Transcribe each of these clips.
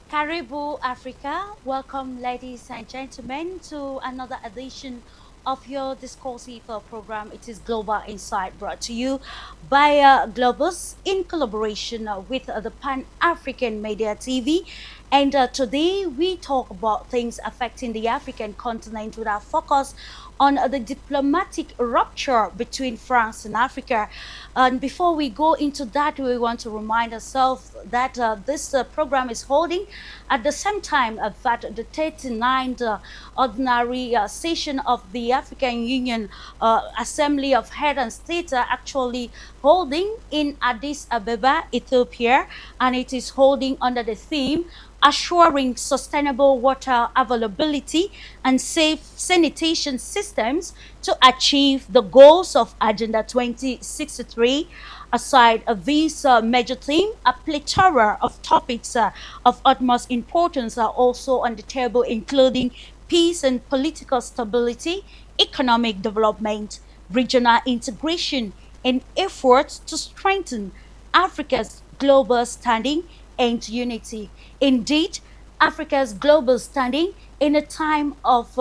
Karibu Africa. Welcome, ladies and gentlemen, to another edition of your discursive program. It is Global Insight, brought to you by Globus in collaboration with the Pan African Media TV. And today we talk about things affecting the African continent with our focus on the diplomatic rupture between France and Africa. And before we go into that, we want to remind ourselves that this program is holding at the same time that the 39th ordinary session of the African Union Assembly of Head and States are actually holding in Addis Ababa, Ethiopia, and it is holding under the theme assuring sustainable water availability and safe sanitation systems to achieve the goals of Agenda 2063. Aside of this major theme, a plethora of topics of utmost importance are also on the table, including peace and political stability, economic development, regional integration, and efforts to strengthen Africa's global standing and unity. Indeed, Africa's global standing in a time of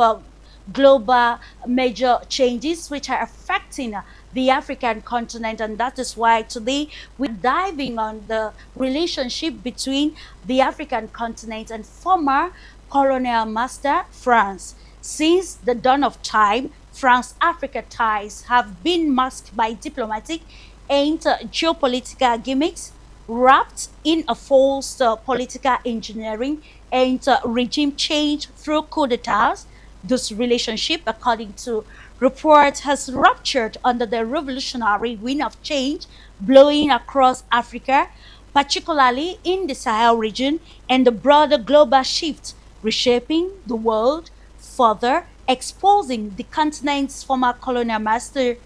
global major changes which are affecting the African continent, and that is why today we're diving on the relationship between the African continent and former colonial master France. Since the dawn of time, France Africa ties have been masked by diplomatic and geopolitical gimmicks wrapped in a false political engineering and regime change through coup d'etats. This relationship, according to reports, has ruptured under the revolutionary wind of change blowing across Africa, particularly in the Sahel region, and the broader global shift reshaping the world, further exposing the continent's former colonial master.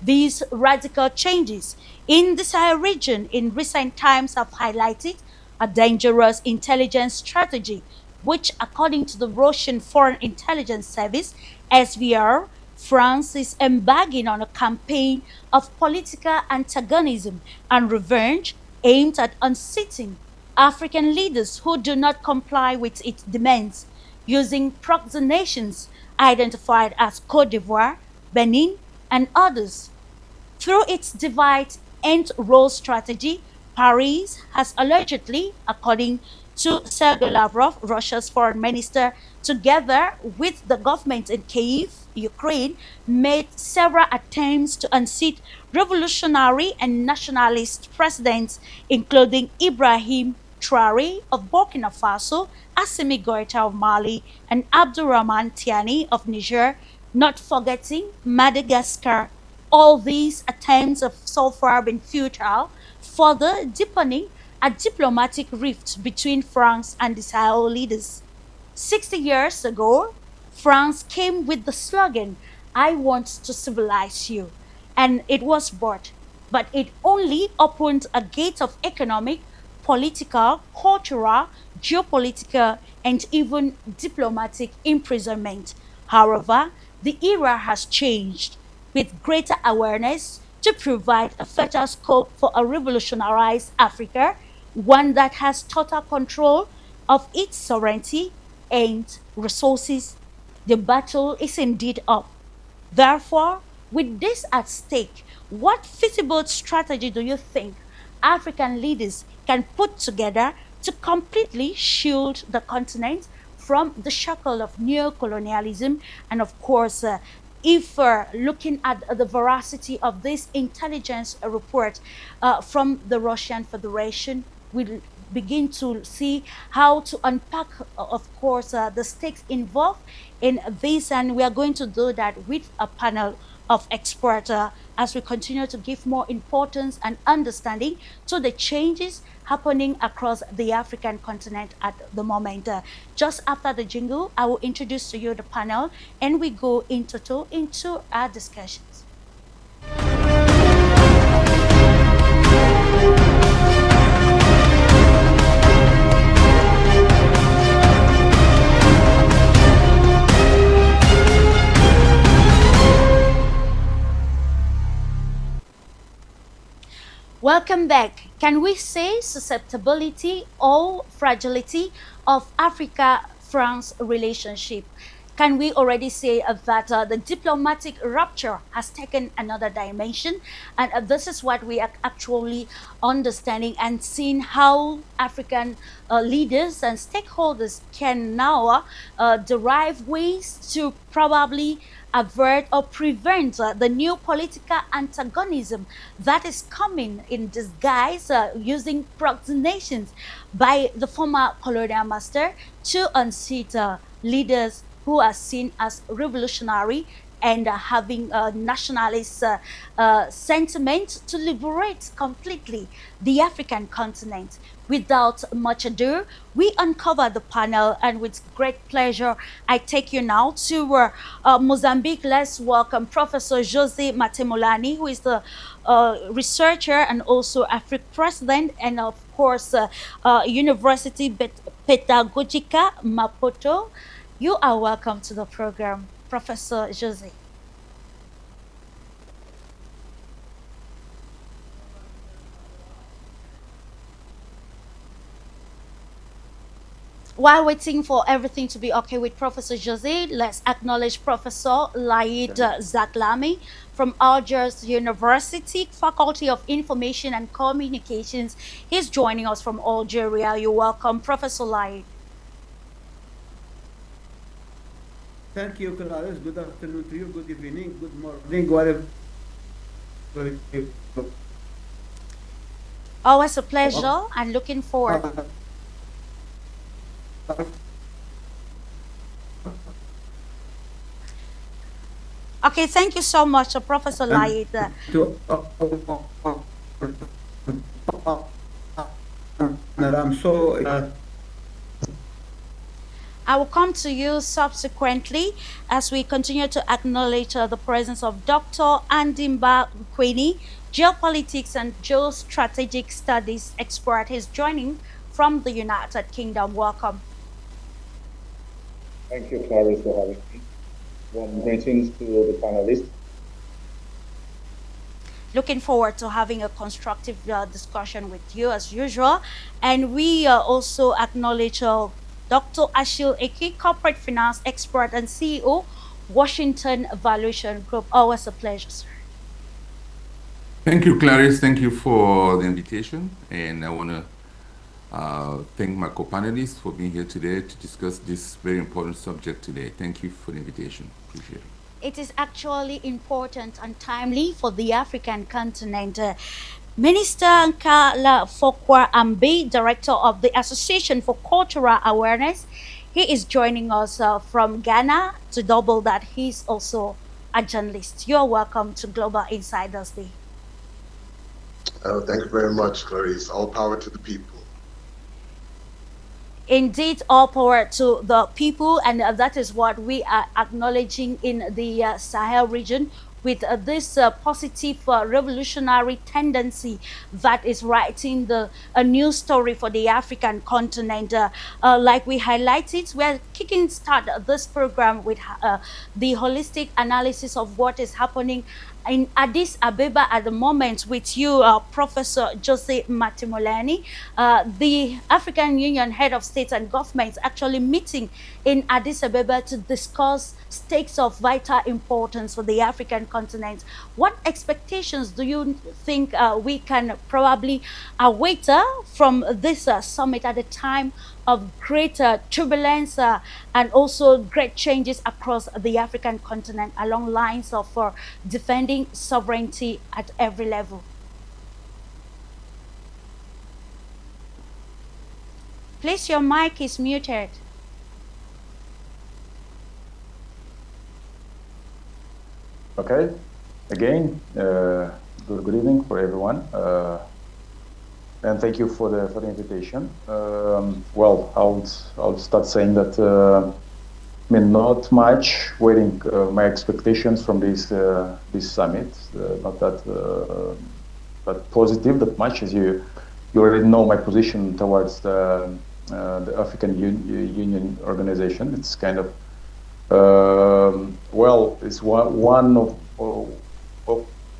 These radical changes in the Sahel region in recent times have highlighted a dangerous intelligence strategy, which, according to the Russian Foreign Intelligence Service, SVR, France is embarking on a campaign of political antagonism and revenge aimed at unseating African leaders who do not comply with its demands, using proxy nations identified as Cote d'Ivoire, Benin, and others. Through its divide and rule strategy, Paris has allegedly, according to Sergei Lavrov, Russia's foreign minister, together with the government in Kyiv, Ukraine, made several attempts to unseat revolutionary and nationalist presidents, including Ibrahim Traore of Burkina Faso, Assimi Goïta of Mali, and Abdurrahman Tiani of Niger, not forgetting Madagascar. All these attempts have so far been futile, further deepening a diplomatic rift between France and the Sahel leaders. 60 years ago, France came with the slogan, I want to civilize you, and it was bought. But it only opened a gate of economic, political, cultural, geopolitical, and even diplomatic imprisonment. However, the era has changed with greater awareness to provide a fertile scope for a revolutionized Africa, one that has total control of its sovereignty and resources. The battle is indeed up. Therefore, with this at stake, what feasible strategy do you think African leaders can put together to completely shield the continent from the shackle of neocolonialism? And of course, if looking at the veracity of this intelligence report from the Russian Federation, we'll begin to see how to unpack, of course, the stakes involved in this. And we are going to do that with a panel of experts as we continue to give more importance and understanding to the changes happening across the African continent at the moment. Just after the jingle, I will introduce to you the panel and we go into our discussions. Welcome back. Can we say susceptibility or fragility of Africa-France relationship? Can we already say that the diplomatic rupture has taken another dimension? And this is what we are actually understanding and seeing how African leaders and stakeholders can now derive ways to probably avert or prevent the new political antagonism that is coming in disguise using proxenations by the former colonial master to unseat leaders who are seen as revolutionary and having a nationalist sentiment to liberate completely the African continent. Without much ado, we uncover the panel, and with great pleasure, I take you now to Mozambique. Let's welcome Professor Jose Matemolani, who is the researcher and also Africa president, and of course, University Pedagogica Maputo. You are welcome to the program, Professor Jose. While waiting for everything to be okay with Professor Jose, let's acknowledge Professor Laid Zaklami from Algiers University, Faculty of Information and Communications. He's joining us from Algeria. You're welcome, Professor Laid. Thank you, Clarisse. Good afternoon to you. Good evening. Good morning. Whatever. Always a pleasure and looking forward. Okay, thank you so much, Professor Laid. I'm so. I will come to you subsequently as we continue to acknowledge the presence of Dr. Andimba Queni, geopolitics and geostrategic studies expert. He's joining from the United Kingdom. Welcome. Thank you, Clarisse, for having me. Warm greetings to the panelists. Looking forward to having a constructive discussion with you as usual. And we also acknowledge Dr. Ashil Eki, corporate finance expert and CEO, Washington Valuation Group. Always a pleasure, sir. Thank you, Clarisse. Thank you for the invitation. And I want to thank my co-panelists for being here today to discuss this very important subject today. Thank you for the invitation. Appreciate it. It is actually important and timely for the African continent. Minister Nkala Fokwa Ambe, Director of the Association for Cultural Awareness, he is joining us from Ghana. To double that, he's also a journalist. You're welcome to Global Insiders Day. Thank you very much, Clarisse. All power to the people. Indeed, all power to the people, and that is what we are acknowledging in the Sahel region with this positive revolutionary tendency that is writing a new story for the African continent. Like we highlighted, we're kicking start this program with the holistic analysis of what is happening in Addis Ababa at the moment with you, Professor Jose Matemolani, the African Union Head of State and Governments actually meeting in Addis Ababa to discuss stakes of vital importance for the African continent. What expectations do you think we can probably await from this summit at a time of greater turbulence and also great changes across the African continent along lines of defending sovereignty at every level? Please, your mic is muted. Okay, again, good evening for everyone, and thank you for the invitation. Well, I'll start saying that I mean, not much waiting. My expectations from this summit, not that positive that much, as you already know my position towards the African Union organization. It's kind of well, it's one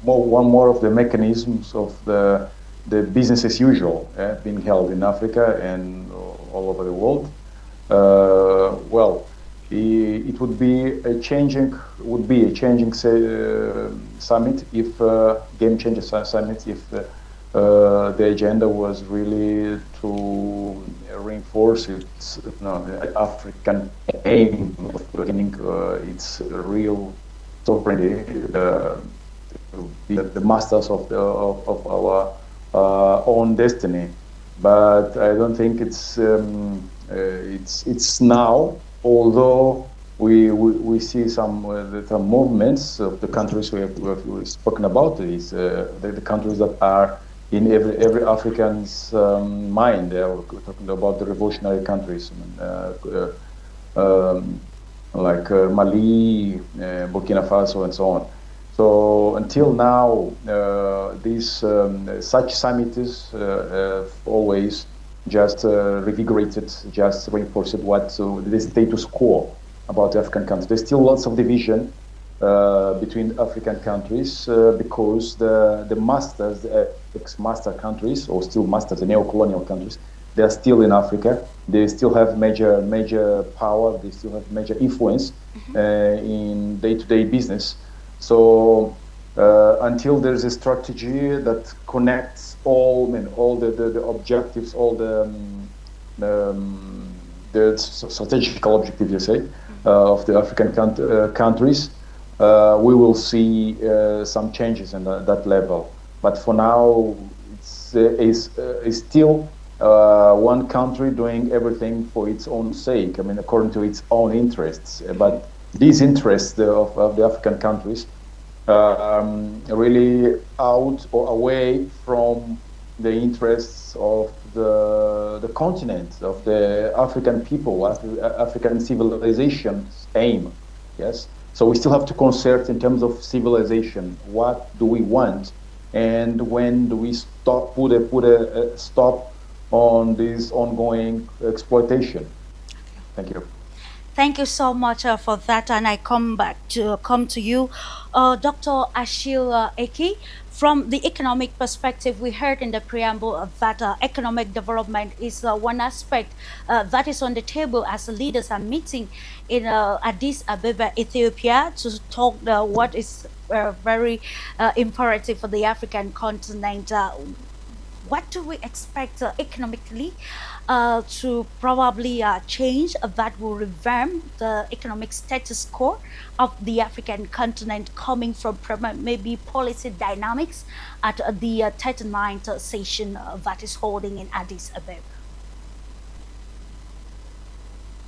more of the mechanisms of the the business as usual being held in Africa and all over the world. Well, it would be a changing summit if game changer summit if the agenda was really to reinforce its African aim of gaining its real sovereignty, the masters of our own destiny. But I don't think it's now. Although we see some movements of the countries we've spoken about, these the countries that are in every African's mind. We're talking about the revolutionary countries, like Mali, Burkina Faso, and so on. So until now, these such summits have always just revigorated, just reinforced the status quo about African countries. There's still lots of division between African countries because the masters, the ex-master countries, or still masters, the neo-colonial countries, they are still in Africa. They still have major power. They still have major influence in day-to-day business. So until there's a strategy that connects all the objectives, all the strategical objectives, you say, of the African countries, we will see some changes in that level. But for now, it's still one country doing everything for its own sake. I mean, according to its own interests. But these interests of the African countries really out or away from the interests of the continent, of the African people, African civilization's aim. Yes. So we still have to concert in terms of civilization. What do we want, and when do we put a stop on this ongoing exploitation? Thank you. Thank you so much for that, and I come to you, Dr. Achille Eki. From the economic perspective, we heard in the preamble that economic development is one aspect that is on the table as the leaders are meeting in Addis Ababa, Ethiopia, to talk what is very imperative for the African continent. What do we expect economically to probably change that will revamp the economic status quo of the African continent, coming from maybe policy dynamics at the 39th session that is holding in Addis Ababa?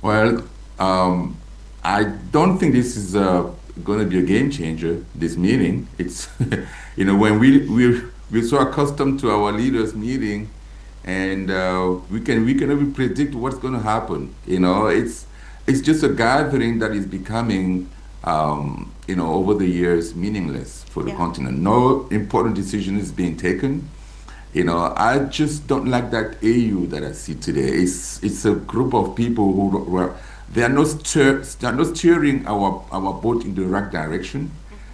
Well, I don't think this is going to be a game changer, this meeting. It's, when we're so accustomed to our leaders meeting, and we can even predict what's going to happen. It's just a gathering that is becoming, over the years, meaningless for the continent. No important decision is being taken. I just don't like that AU that I see today. It's a group of people who they are not steering our boat in the right direction.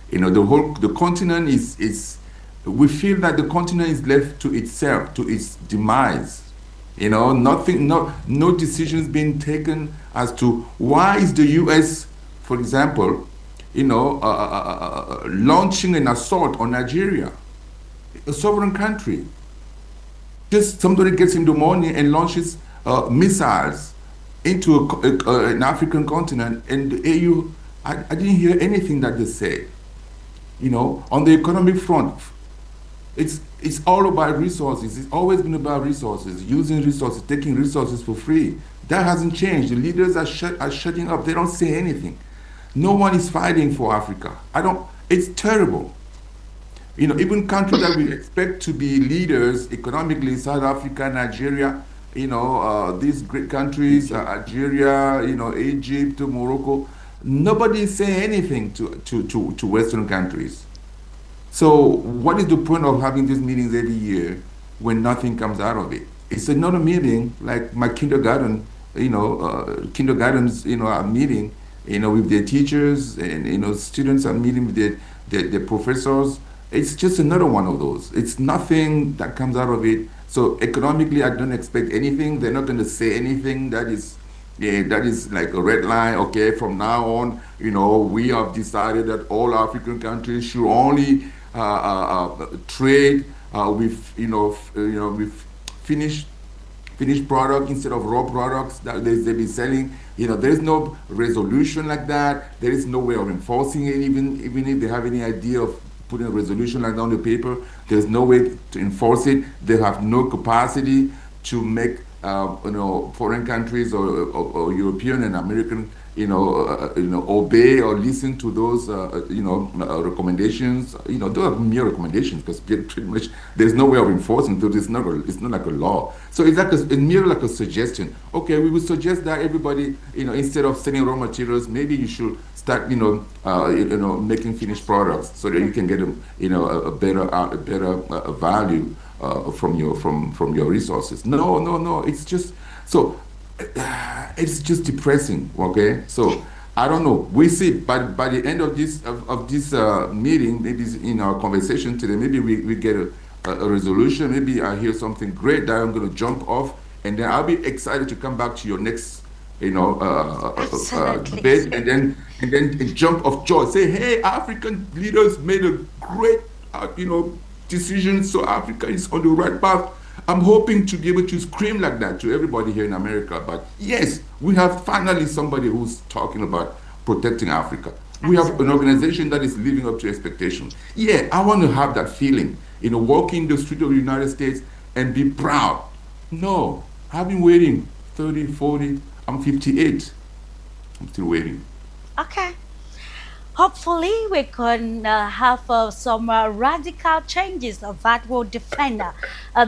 The continent is. We feel that the continent is left to itself, to its demise. No decisions being taken as to why is the U.S., for example, launching an assault on Nigeria, a sovereign country. Just somebody gets in the morning and launches missiles into an African continent, and the AU, I didn't hear anything that they said. On the economic front, it's all about resources. It's always been about resources, using resources, taking resources for free. That hasn't changed. The leaders are shutting up. They don't say anything. No one is fighting for Africa. It's terrible. Even countries that we expect to be leaders economically, South Africa, Nigeria, these great countries, Algeria, Egypt, Morocco, nobody is saying anything to Western countries. So what is the point of having these meetings every year when nothing comes out of it? It's another meeting like my kindergarten, kindergartens, are meeting, with their teachers, and, students are meeting with their professors, It's just another one of those. It's nothing that comes out of it. So economically, I don't expect anything. They're not going to say anything that is, yeah, that is like a red line. Okay, from now on, we have decided that all African countries should only trade with, with finished finished product instead of raw products that they've been selling. There's no resolution like that. There is no way of enforcing it, even if they have any idea of putting a resolution like that on the paper. There's no way to enforce it. They have no capacity to make foreign countries or European and American obey or listen to those recommendations. Those are mere recommendations because pretty much there's no way of enforcing it. It's not like a law. So it's merely like a suggestion. Okay, we would suggest that everybody, instead of selling raw materials, maybe you should start, making finished products so that you can get a better value from your resources. No. It's just so. It's just depressing. Okay, so I don't know. We see by the end of this meeting, maybe in our conversation today, maybe we get a resolution. Maybe I hear something great that I'm going to jump off, and then I'll be excited to come back to your next debate, and then jump of joy. Say, hey, African leaders made a great decision, so Africa is on the right path. I'm hoping to be able to scream like that to everybody here in America. But yes, we have finally somebody who's talking about protecting Africa. We have an organization that is living up to expectations. Yeah, I want to have that feeling, walking the street of the United States and be proud. No, I've been waiting 30, 40, I'm 58. I'm still waiting. Okay. Hopefully, we can have some radical changes that will defend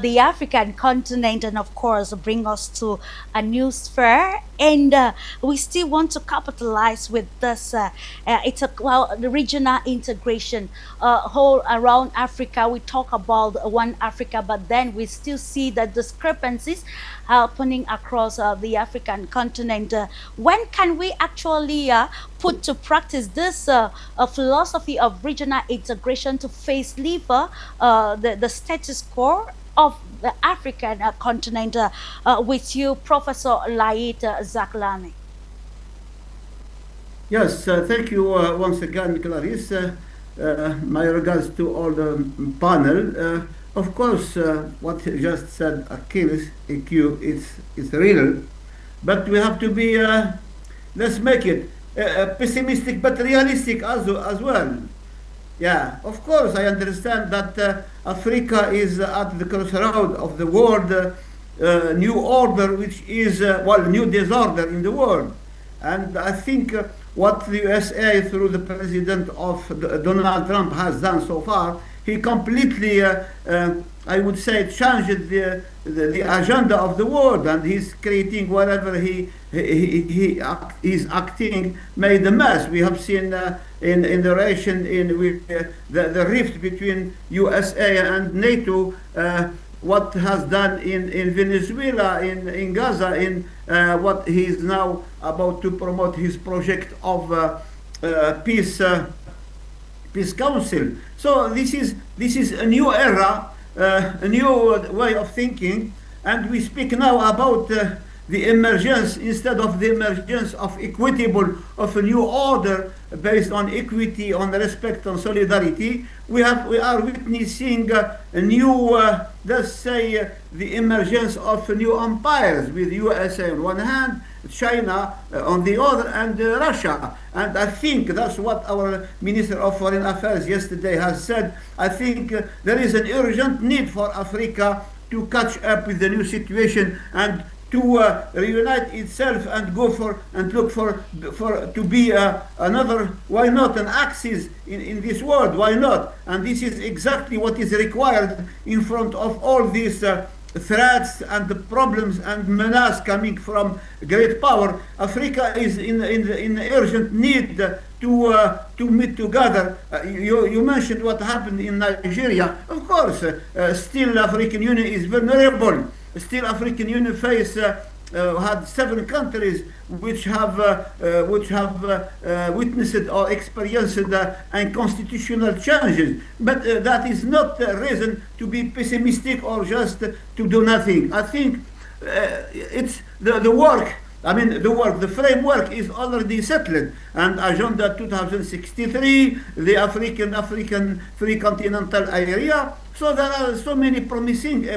the African continent and, of course, bring us to a new sphere. And we still want to capitalize with this. The regional integration whole around Africa. We talk about one Africa, but then we still see the discrepancies happening across the African continent. When can we actually put to practice this philosophy of regional integration to facelift the status quo of the African continent with you, Professor Laït Zaklani? Yes, thank you once again, Clarisse. My regards to all the panel. Of course, what you just said, Achilles, EQ, it's real, but we have to be, let's make it pessimistic but realistic as well. Yeah, of course, I understand that Africa is at the crossroad of the world new order, which is, new disorder in the world. And I think what the USA, through the president of Donald Trump, has done so far, he completely, I would say, changed the agenda of the world, and he's creating whatever he is acting, made a mess. We have seen in the relation with the rift between USA and NATO, what has done in Venezuela, in Gaza, in what he is now about to promote his project of peace council. So this is a new era, a new way of thinking, and we speak now about the emergence, instead of the emergence of equitable, of a new order based on equity, on respect, on solidarity. We are witnessing a new, let's say, the emergence of new empires, with USA on one hand, China on the other, and Russia. And I think that's what our Minister of Foreign Affairs yesterday has said. I think there is an urgent need for Africa to catch up with the new situation and to reunite itself and go for and look for to be another, why not, an axis in this world, why not? And this is exactly what is required in front of all these threats and the problems and menace coming from great power. Africa is in urgent need to meet together. You mentioned what happened in Nigeria. Of course, still African Union is vulnerable. Still African Union face had 7 countries which have witnessed or experienced unconstitutional changes. But that is not a reason to be pessimistic or just to do nothing. I think it's the work. I mean, the framework is already settled, and Agenda 2063, the African Free Continental Area. So there are so many promising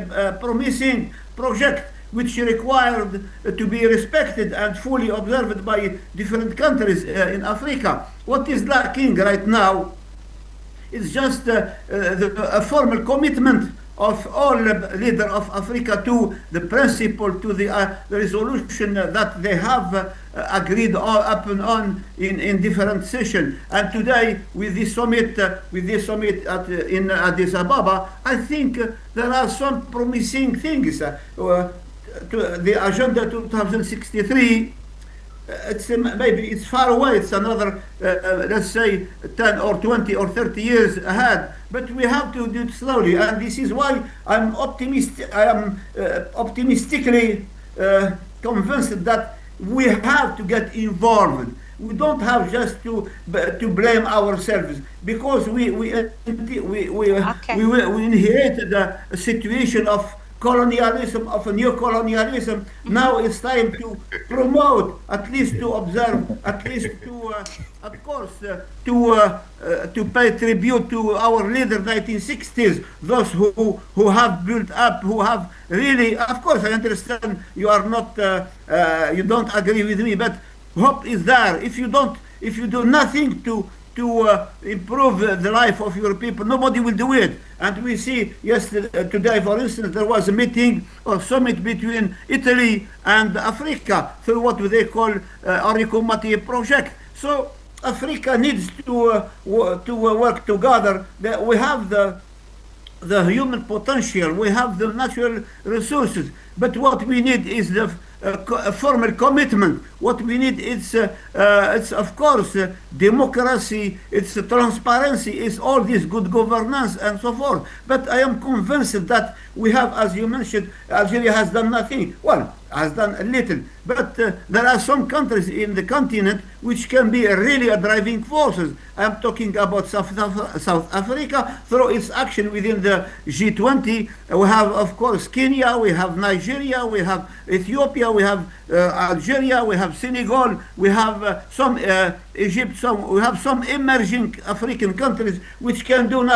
projects which required to be respected and fully observed by different countries in Africa. What is lacking right now is just a formal commitment of all leaders of Africa to the principle, to the resolution that they have agreed upon in different sessions. And today, with this summit, in Addis Ababa, I think there are some promising things. To the Agenda 2063. Maybe it's far away. It's another, let's say, 10 or 20 or 30 years ahead. But we have to do it slowly, and this is why I'm optimistic. I am optimistically convinced that we have to get involved. We don't have just to blame ourselves, because we inherited a situation of colonialism, of a new colonialism. Now it's time to promote, at least to observe, at least to, of course, to pay tribute to our leader 1960s, those who have built up, who have really, of course, I understand you are not, you don't agree with me, but hope is there. If you do nothing to improve the life of your people, nobody will do it. And we see today, for instance, there was a meeting or summit between Italy and Africa through what they call Oricomati project. So Africa needs to work together. We have the human potential, we have the natural resources, but what we need is a formal commitment. What we need is, it's of course democracy, it's transparency, it's all this good governance and so forth. But I am convinced that we have, as you mentioned, Algeria has done nothing. Well, has done a little, but there are some countries in the continent which can be really a driving forces. I'm talking about South Africa through its action within the G20. We have, of course, Kenya, we have Nigeria, we have Ethiopia, we have Algeria, we have Senegal, we have some Egypt, we have some emerging African countries which can do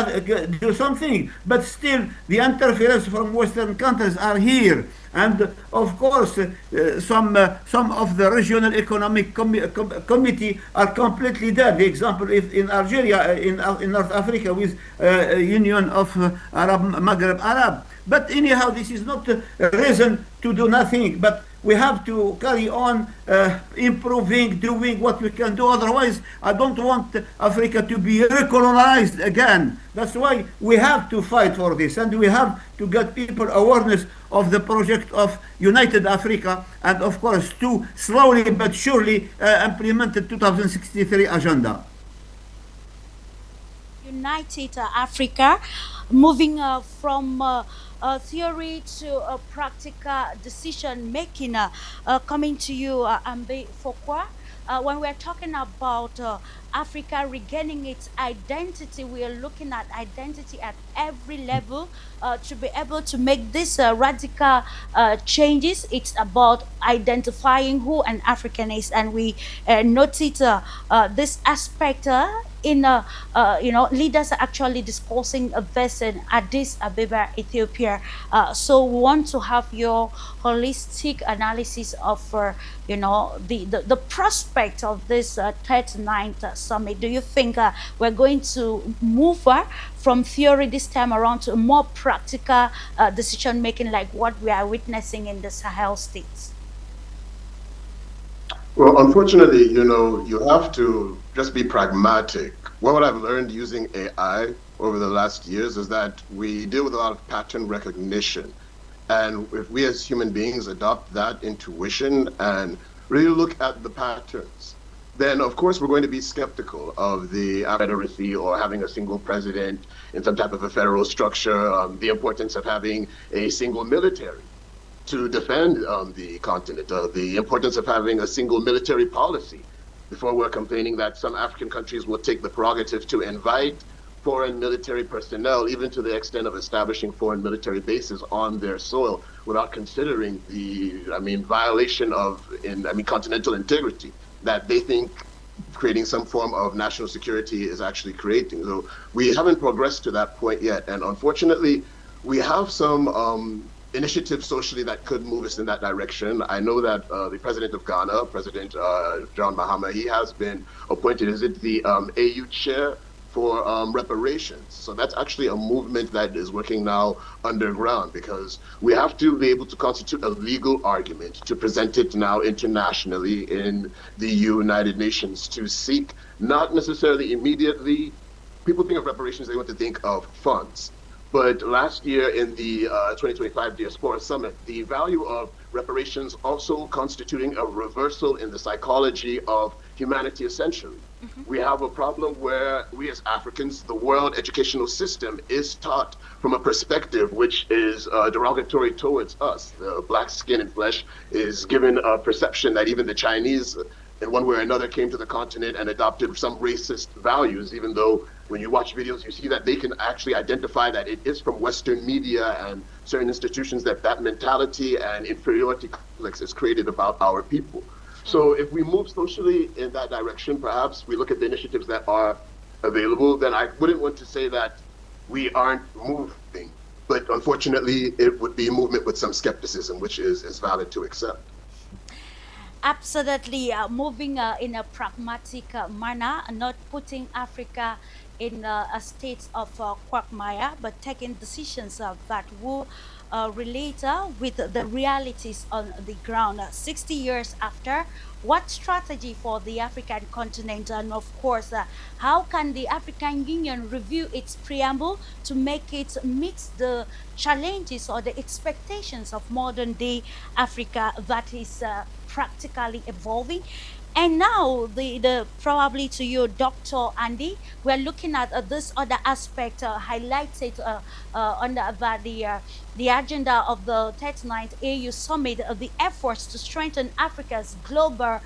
something, but still the interference from Western countries are here. And of course, some of the regional economic committee are completely dead. The example is in Algeria, in North Africa, with Union of Maghreb Arab. But anyhow, this is not a reason to do nothing. But we have to carry on improving, doing what we can do. Otherwise, I don't want Africa to be recolonized again. That's why we have to fight for this, and we have to get people awareness of the project of United Africa, and of course to slowly but surely implement the 2063 agenda. United Africa, moving from theory to practical decision making. Coming to you, Ambe Fokwa. When we're talking about Africa regaining its identity, we are looking at identity at every level to be able to make these radical changes. It's about identifying who an African is, and we noted this aspect in leaders are actually discussing this in Addis Ababa, Ethiopia. So we want to have your holistic analysis of the prospect of this 39th summit. Do you think we're going to move from theory this time around to more practical decision making, like what we are witnessing in the Sahel states? Well, unfortunately, you have to just be pragmatic. What I've learned using AI over the last years is that we deal with a lot of pattern recognition. And if we as human beings adopt that intuition and really look at the patterns, then of course we're going to be skeptical of the Confederacy or having a single president in some type of a federal structure, the importance of having a single military. to defend the continent, the importance of having a single military policy. Before, we're complaining that some African countries will take the prerogative to invite foreign military personnel, even to the extent of establishing foreign military bases on their soil, without considering the, violation of, continental integrity that they think creating some form of national security is actually creating. So we haven't progressed to that point yet, and unfortunately, we have some initiatives socially that could move us in that direction. I know that the president of Ghana, President John Mahama, he has been appointed, is it the AU chair for reparations. So that's actually a movement that is working now underground, because we have to be able to constitute a legal argument to present it now internationally in the United Nations to seek not necessarily immediately, people think of reparations, they want to think of funds. But last year in the 2025 Diaspora Summit, the value of reparations also constituting a reversal in the psychology of humanity, essentially. We have a problem where we as Africans, the world educational system is taught from a perspective which is derogatory towards us. The black skin and flesh is given a perception that even the Chinese, in one way or another, came to the continent and adopted some racist values, even though when you watch videos, you see that they can actually identify that it is from Western media and certain institutions that mentality and inferiority complex is created about our people. So if we move socially in that direction, perhaps we look at the initiatives that are available, then I wouldn't want to say that we aren't moving. But unfortunately, it would be a movement with some skepticism, which is valid to accept. Absolutely, moving in a pragmatic manner, not putting Africa in a state of quagmire, but taking decisions that will relate with the realities on the ground. 60 years after, what strategy for the African continent, and of course, how can the African Union review its preamble to make it meet the challenges or the expectations of modern day Africa that is practically evolving? And now, the probably to you, Dr. Andy, we're looking at this other aspect highlighted under the agenda of the 39th AU Summit, the efforts to strengthen Africa's global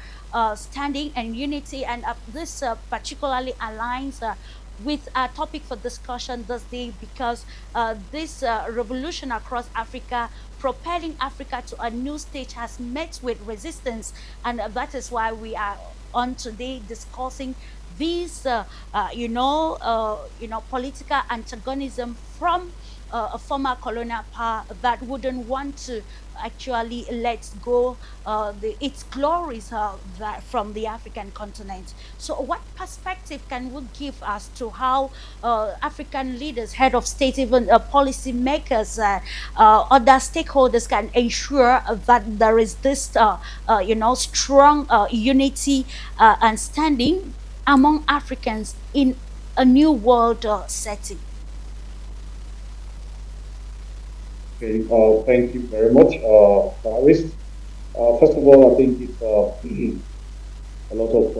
standing and unity. And this particularly aligns with our topic for discussion this day, because this revolution across Africa, propelling Africa to a new stage, has met with resistance, and that is why we are on today discussing these, political antagonism from a former colonial power that wouldn't want to actually let go its glories from the African continent. So what perspective can we give as to how African leaders, head of state, even policy makers, other stakeholders can ensure that there is this strong unity and standing among Africans in a new world setting? Okay, thank you very much, Clarisse. First of all, I think it's a lot of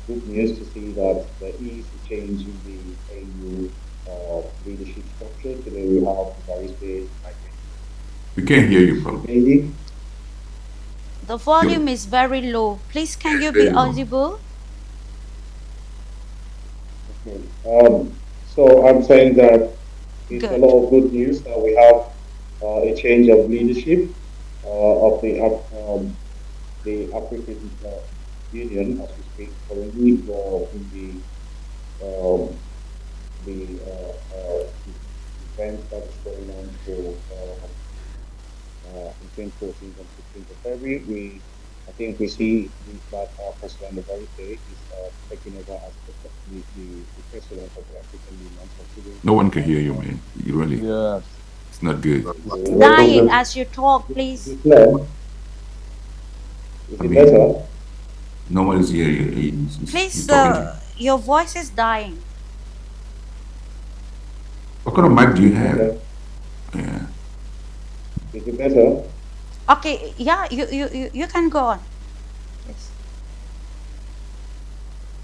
good news to see that there is a change in the AU leadership structure. Today we have WIYDORVEN. We can't hear you properly. The volume is very low. Please, can you be audible? Okay. So I'm saying that it's a lot of good news that we have a change of leadership of the African Union, as we speak, currently in the event that is going on between 14th and 15th of February. I think we see that President Evariste is taking over as the president of the African Union. No one can hear you, man. You really, it's not good. Dying as you talk, please. Is it better? No one is hearing you. Please, your voice is dying. What kind of mic do you have? Okay. Yeah. Is it better? Okay, yeah, you can go on. Yes.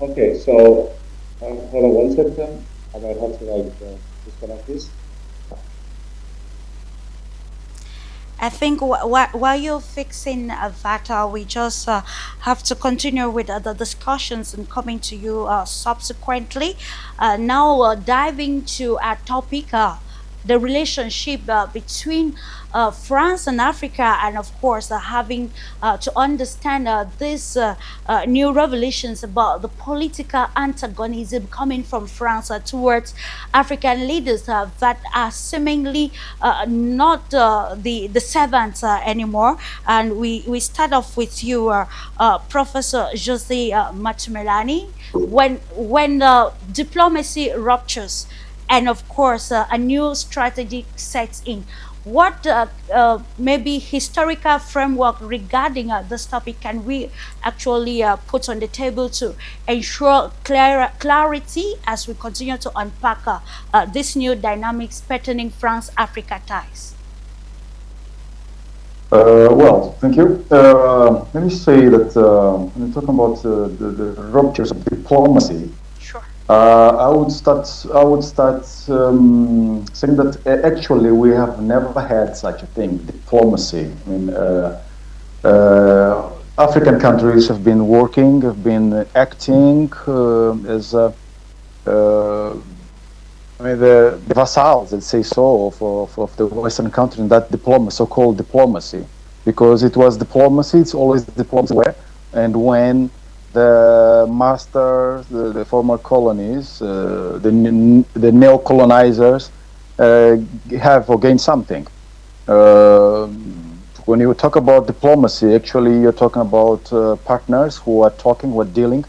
Okay, so hold on one second. I might have to disconnect this. I think while you're fixing that, we just have to continue with the discussions and coming to you subsequently. Now, diving to our topic, the relationship between France and Africa, and of course, having to understand these new revelations about the political antagonism coming from France towards African leaders that are seemingly not the servants anymore. And we start off with you, Professor Jose Matumelani. When diplomacy ruptures, and of course a new strategy sets in, what maybe historical framework regarding this topic can we actually put on the table to ensure clarity as we continue to unpack this new dynamics pertaining France-Africa ties? Well, thank you. Let me say that when you're talking about the ruptures of diplomacy, Sure. I would start saying that actually we have never had such a thing, diplomacy. I mean, African countries have been working, have been acting as I mean, the vassals, let's say so, of the Western country in that diplomacy, so-called diplomacy, because it was diplomacy, it's always diplomacy where, and when the masters, the former colonies, the neo-colonizers have or gain something. When you talk about diplomacy, actually you're talking about partners who are talking, who are dealing,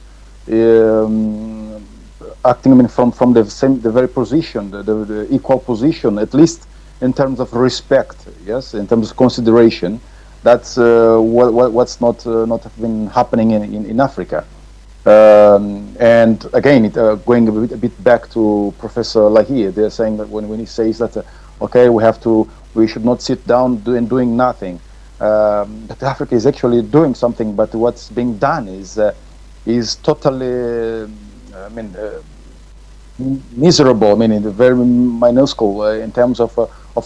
acting, I mean, from the very position, the equal position, at least in terms of respect, yes, in terms of consideration. That's what's not been happening in Africa. And again, going a bit back to Professor Lahir, they're saying that when he says that, okay, we should not sit down doing nothing. But Africa is actually doing something, but what's being done is totally, I mean, miserable. I mean, in the very minuscule in terms of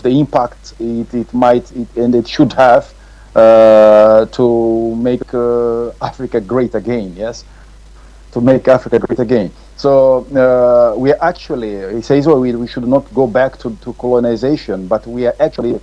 the impact it might and it should have to make Africa great again. Yes, to make Africa great again. So we are actually, he says, well, we should not go back to colonization, but we are actually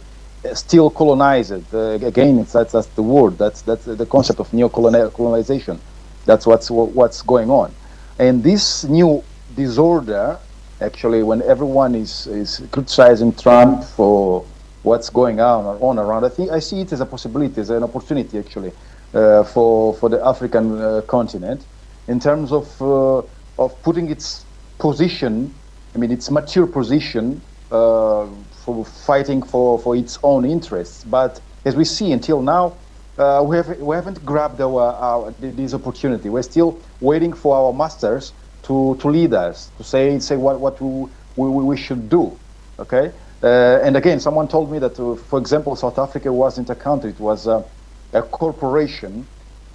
still colonized. Again, that's the word. That's the concept of neo-colonization. That's what's going on, and this new disorder, actually, when everyone is criticizing Trump for what's going on around, I see it as a possibility, as an opportunity, actually, for the African continent, in terms of putting its position, I mean, its mature position for fighting for its own interests. But as we see until now, we haven't grabbed this opportunity. We're still waiting for our masters to lead us, to say what we should do, okay? And again, someone told me that, for example, South Africa wasn't a country; it was a corporation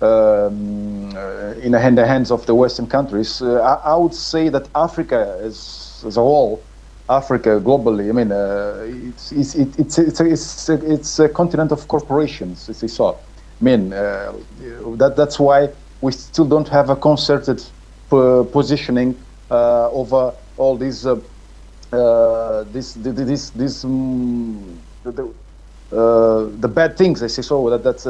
in the hands of the Western countries. I would say that Africa as a whole, Africa globally, I mean, it's a continent of corporations, as we saw. I mean, that's why we still don't have a concerted positioning over all these the bad things, I say so, that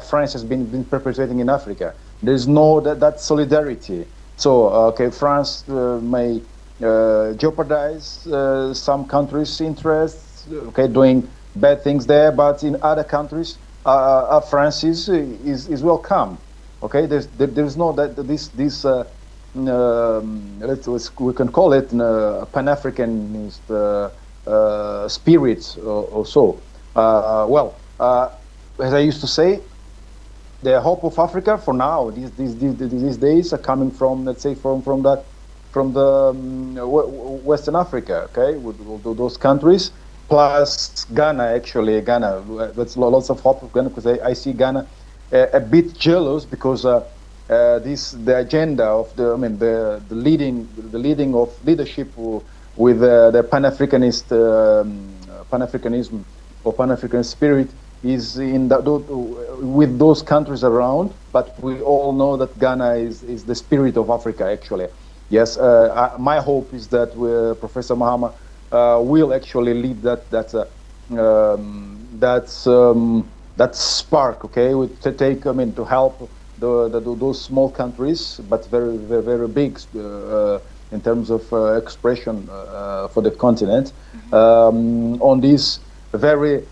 France has been perpetrating in Africa. There's no that solidarity. So okay, France may jeopardize some countries' interests, okay, doing bad things there, but in other countries, France is welcome. Okay, there's no this we can call it Pan-Africanist spirit or so. Well, as I used to say, the hope of Africa for now, these days, are coming from, let's say, from the Western Africa. Okay, with those countries, plus Ghana. Actually, Ghana. That's lots of hope of Ghana, because I see Ghana a bit jealous, because the agenda of the leading of leadership with the Pan-Africanism or Pan-African spirit is in that, with those countries around, but we all know that Ghana is the spirit of Africa, actually. Yes, my hope is that Professor Mahama will actually lead that spark, okay, to take, to help those small countries, but very, very, very big in terms of expression for the continent, on this very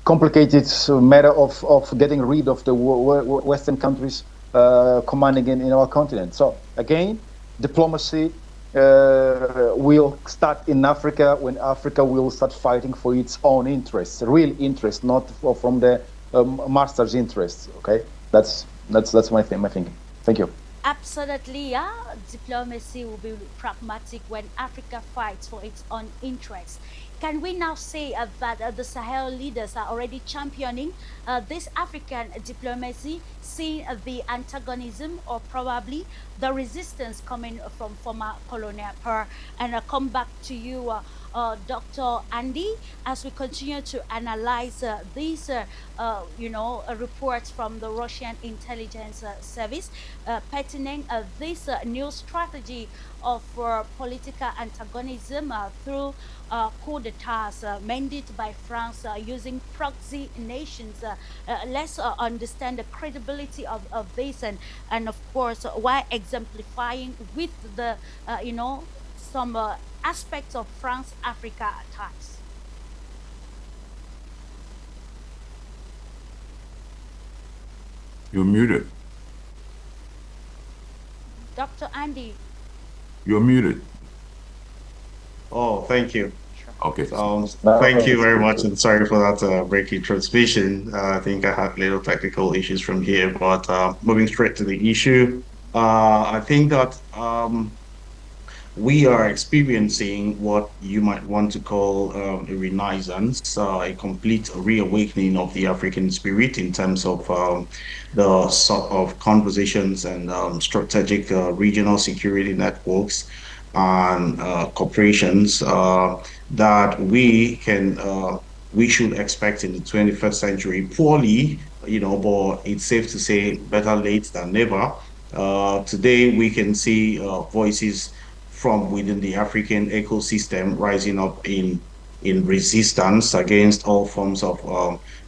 complicated matter of getting rid of the Western countries commanding in our continent. So again, diplomacy will start in Africa when Africa will start fighting for its own interests, real interests, not from the master's interests. Okay, that's my thinking. Thank you. Absolutely, yeah. Diplomacy will be pragmatic when Africa fights for its own interests. Can we now say that the Sahel leaders are already championing this African diplomacy, seeing the antagonism or probably the resistance coming from former colonial power? And I'll come back to you, Dr. Andy, as we continue to analyze these, reports from the Russian intelligence service pertaining this new strategy of political antagonism through coup d'etats mandated by France using proxy nations. Let's understand the credibility of this, and of course, why exemplifying with the, some aspects of France-Africa ties. You're muted. Dr. Andy. You're muted. Oh, thank you. Okay. Thank you very much, and sorry for that breaking transmission. I think I had little technical issues from here, but moving straight to the issue, I think that we are experiencing what you might want to call a renaissance, a complete reawakening of the African spirit in terms of the sort of conversations and strategic regional security networks and corporations that we should expect in the 21st century. Poorly, but it's safe to say better late than never. Today we can see voices from within the African ecosystem rising up in resistance against all forms of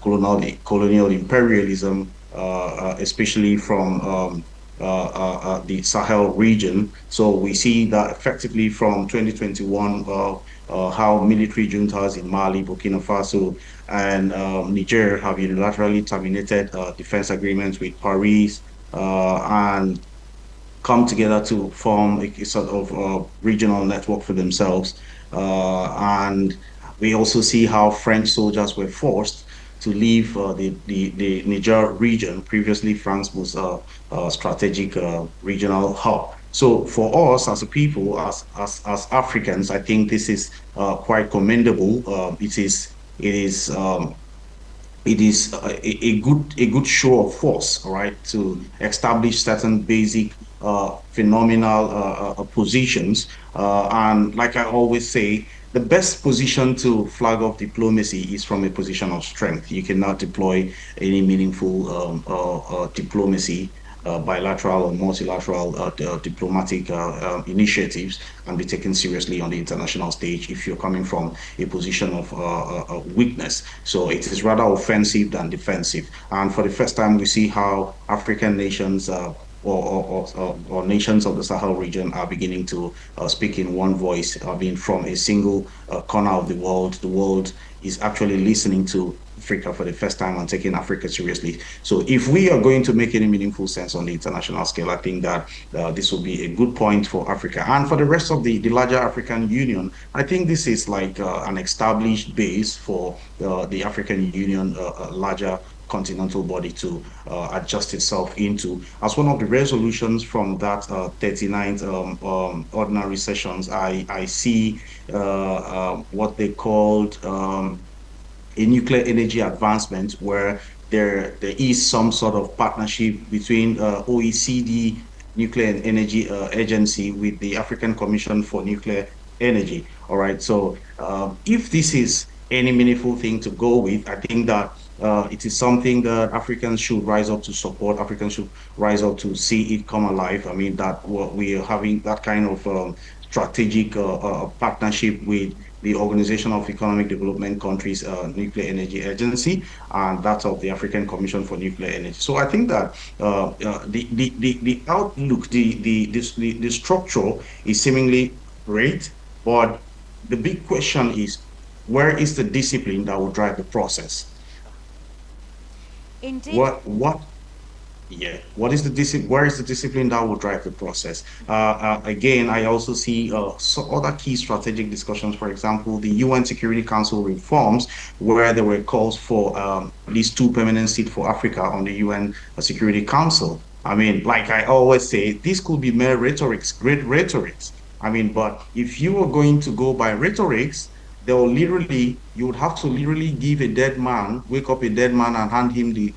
colonial imperialism, especially from the Sahel region. So we see that effectively from 2021, how military juntas in Mali, Burkina Faso, and Niger have unilaterally terminated defense agreements with Paris and come together to form a sort of regional network for themselves. And we also see how French soldiers were forced to leave the Niger region, previously France's strategic regional hub. So for us as a people, as Africans, I think this is quite commendable. It is a good show of force, all right, to establish certain basic phenomenal positions. And like I always say, the best position to flag off diplomacy is from a position of strength. You cannot deploy any meaningful diplomacy, bilateral or multilateral diplomatic initiatives, and be taken seriously on the international stage if you're coming from a position of weakness. So it is rather offensive than defensive. And for the first time, we see how African nations or nations of the Sahel region are beginning to speak in one voice, being from a single corner of the world. The world is actually listening to Africa for the first time and taking Africa seriously. So if we are going to make any meaningful sense on the international scale, I think that this will be a good point for Africa. And for the rest of the larger African Union, I think this is like an established base for the African Union, larger continental body to adjust itself into. As one of the resolutions from that 39th ordinary sessions, I see what they called a nuclear energy advancement, where there is some sort of partnership between OECD, Nuclear Energy Agency, with the African Commission for Nuclear Energy. All right. So if this is any meaningful thing to go with. I think that it is something that Africans should rise up to support. Africans should rise up to see it come alive. I mean, that what we are having that kind of strategic partnership with the Organization of Economic Development Countries Nuclear Energy Agency, and that of the African Commission for Nuclear Energy. So I think that the outlook, the structure is seemingly great, but the big question is, where is the discipline that will drive the process? Indeed. What Yeah, what is the where is the discipline that will drive the process? Again, I also see other key strategic discussions. For example, the UN Security Council reforms, where there were calls for at least two permanent seats for Africa on the UN Security Council. I mean, like I always say, this could be mere rhetorics, great rhetorics. I mean, but if you are going to go by rhetorics, they'll literally, you would have to literally give a dead man, wake up a dead man and hand him the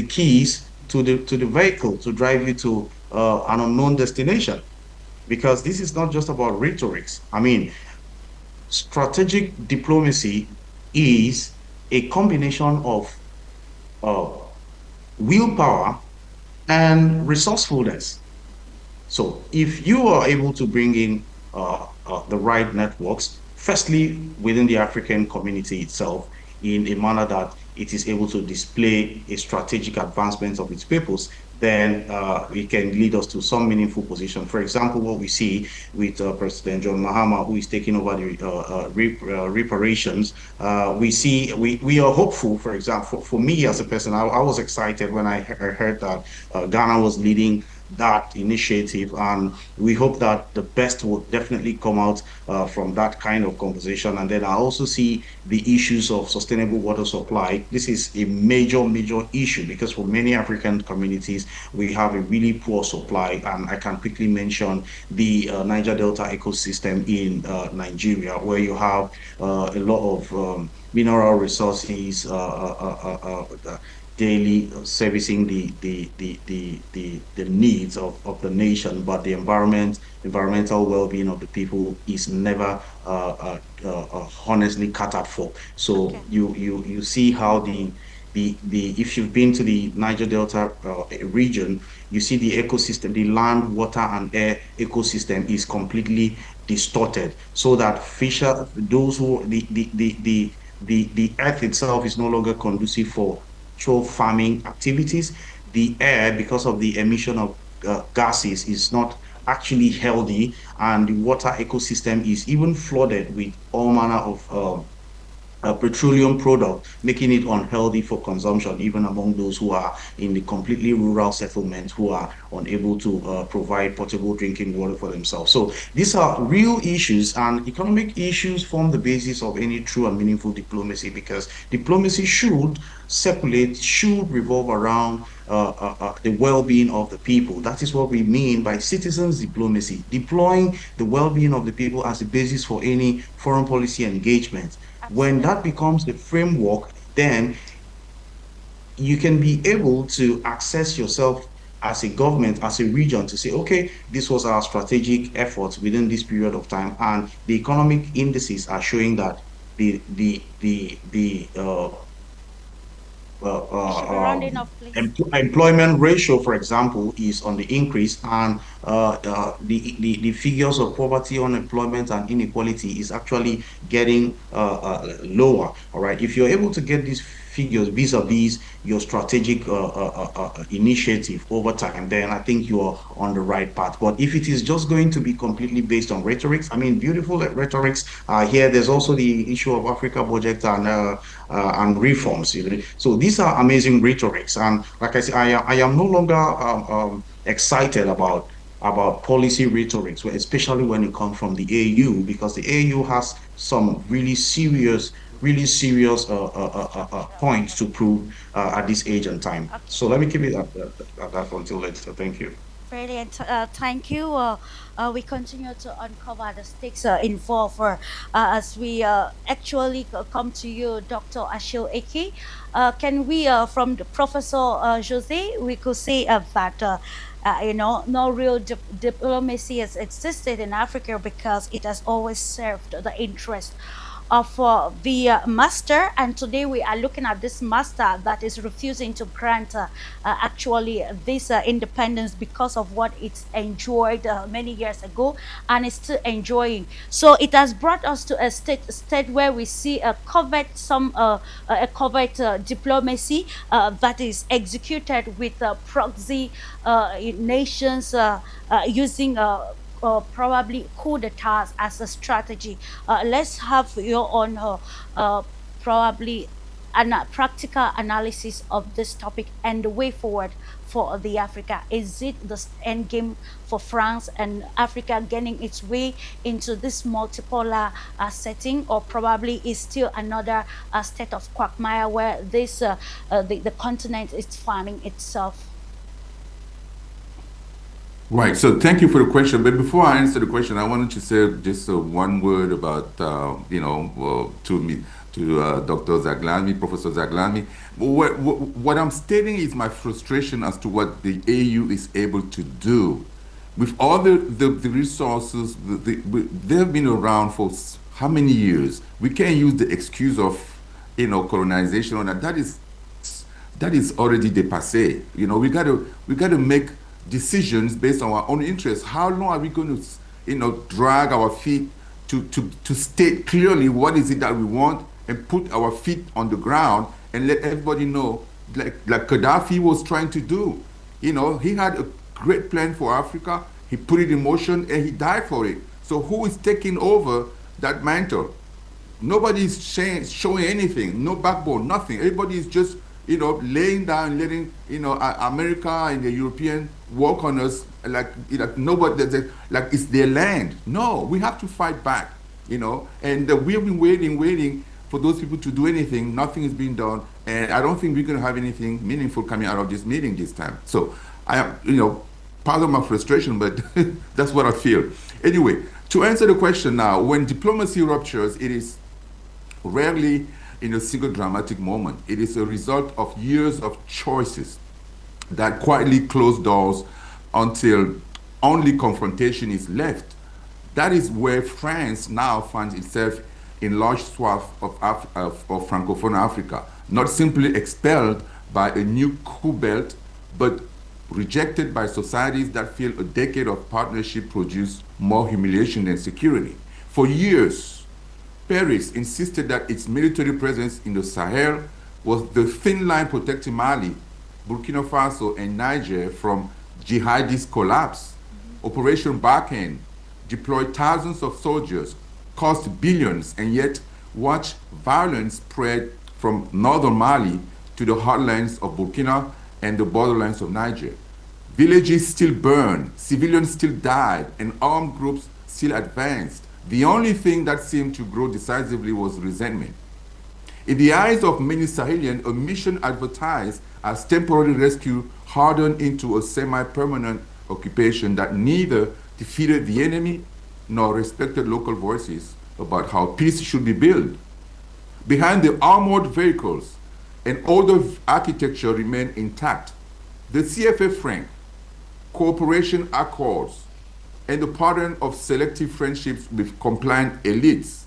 keys to the vehicle to drive you to an unknown destination, because this is not just about rhetorics. I mean, strategic diplomacy is a combination of uh, willpower and resourcefulness. So if you are able to bring in the right networks, firstly within the African community itself, in a manner that it is able to display a strategic advancement of its purpose, then it can lead us to some meaningful position. For example, what we see with President John Mahama, who is taking over the reparations, we are hopeful. For example, for me as a person, I was excited when I heard that Ghana was leading that initiative, and we hope that the best will definitely come out from that kind of conversation. And then I also see the issues of sustainable water supply. This is a major issue, because for many African communities we have a really poor supply, and I can quickly mention the Niger Delta ecosystem in Nigeria, where you have a lot of mineral resources daily servicing the needs of the nation, but the environmental well-being of the people is never honestly catered for. So Okay. you see how the if you've been to the Niger Delta region, you see the ecosystem, the land, water, and air ecosystem is completely distorted, so that fisher, those who the earth itself is no longer conducive for farming activities. The air, because of the emission of gases, is not actually healthy, and the water ecosystem is even flooded with all manner of petroleum product, making it unhealthy for consumption, even among those who are in the completely rural settlements, who are unable to provide potable drinking water for themselves. So these are real issues, and economic issues form the basis of any true and meaningful diplomacy, because diplomacy should circulate, should revolve around the well-being of the people. That is what we mean by citizens diplomacy, deploying the well-being of the people as a basis for any foreign policy engagement. When that Absolutely. becomes the framework, then you can be able to access yourself as a government, as a region, to say, okay, this was our strategic efforts within this period of time, and the economic indices are showing that the We should be rounding off, please. employment ratio, for example, is on the increase, and the figures of poverty, unemployment, and inequality is actually getting lower. All right, if you're able to get these figures vis-a-vis your strategic initiative over time, then I think you are on the right path. But if it is just going to be completely based on rhetorics, I mean, beautiful rhetorics here. There's also the issue of Africa budget and reforms. You know? So these are amazing rhetorics, and like I said, I am no longer excited about policy rhetorics, especially when it comes from the AU, because the AU has some really serious points to prove at this age and time. Okay. So let me keep it at that until later. Thank you. Brilliant. Thank you. We continue to uncover the stakes involved as we actually come to you, Dr. Ashil Eki. Can we, from the Professor Jose, we could say that no real diplomacy has existed in Africa because it has always served the interest of the master, and today we are looking at this master that is refusing to grant actually this independence because of what it's enjoyed many years ago and is still enjoying. So it has brought us to a state where we see a covert diplomacy that is executed with proxy nations using probably coup d'etats as a strategy. Let's have your own probably practical analysis of this topic and the way forward for the Africa. Is it the end game for France and Africa getting its way into this multipolar setting, or probably is still another state of quagmire where the continent is finding itself? Right. So thank you for the question. But before I answer the question, I wanted to say just one word about, to Dr. Zaglami, Professor Zaglami. What I'm stating is my frustration as to what the AU is able to do. With all the resources, they have been around for how many years? We can't use the excuse of, colonization on that. That is already dépassé. We got to make decisions based on our own interests. How long are we going to, drag our feet to state clearly what is it that we want and put our feet on the ground and let everybody know, like Gaddafi was trying to do. He had a great plan for Africa. He put it in motion and he died for it. So who is taking over that mantle? Nobody is showing anything, no backbone, nothing. Everybody is just laying down, letting America and the European work on us like nobody, like it's their land. No, we have to fight back, and we've been waiting for those people to do anything. Nothing is being done, and I don't think we're going to have anything meaningful coming out of this meeting this time. So I am, part of my frustration, but that's what I feel. Anyway, to answer the question now, when diplomacy ruptures, it is rarely in a single dramatic moment. It is a result of years of choices that quietly close doors until only confrontation is left. That is where France now finds itself in large swaths of Francophone Africa, not simply expelled by a new coup belt, but rejected by societies that feel a decade of partnership produced more humiliation than security. For years, Paris insisted that its military presence in the Sahel was the thin line protecting Mali, Burkina Faso, and Niger from jihadist collapse. Operation Barkhane deployed thousands of soldiers, cost billions, and yet watch violence spread from northern Mali to the heartlands of Burkina and the borderlands of Niger. Villages still burned, civilians still died, and armed groups still advanced. The only thing that seemed to grow decisively was resentment. In the eyes of many Sahelians, a mission advertised as temporary rescue hardened into a semi-permanent occupation that neither defeated the enemy nor respected local voices about how peace should be built. Behind the armored vehicles, an older architecture remained intact. The CFA franc, cooperation accords, and the pattern of selective friendships with compliant elites.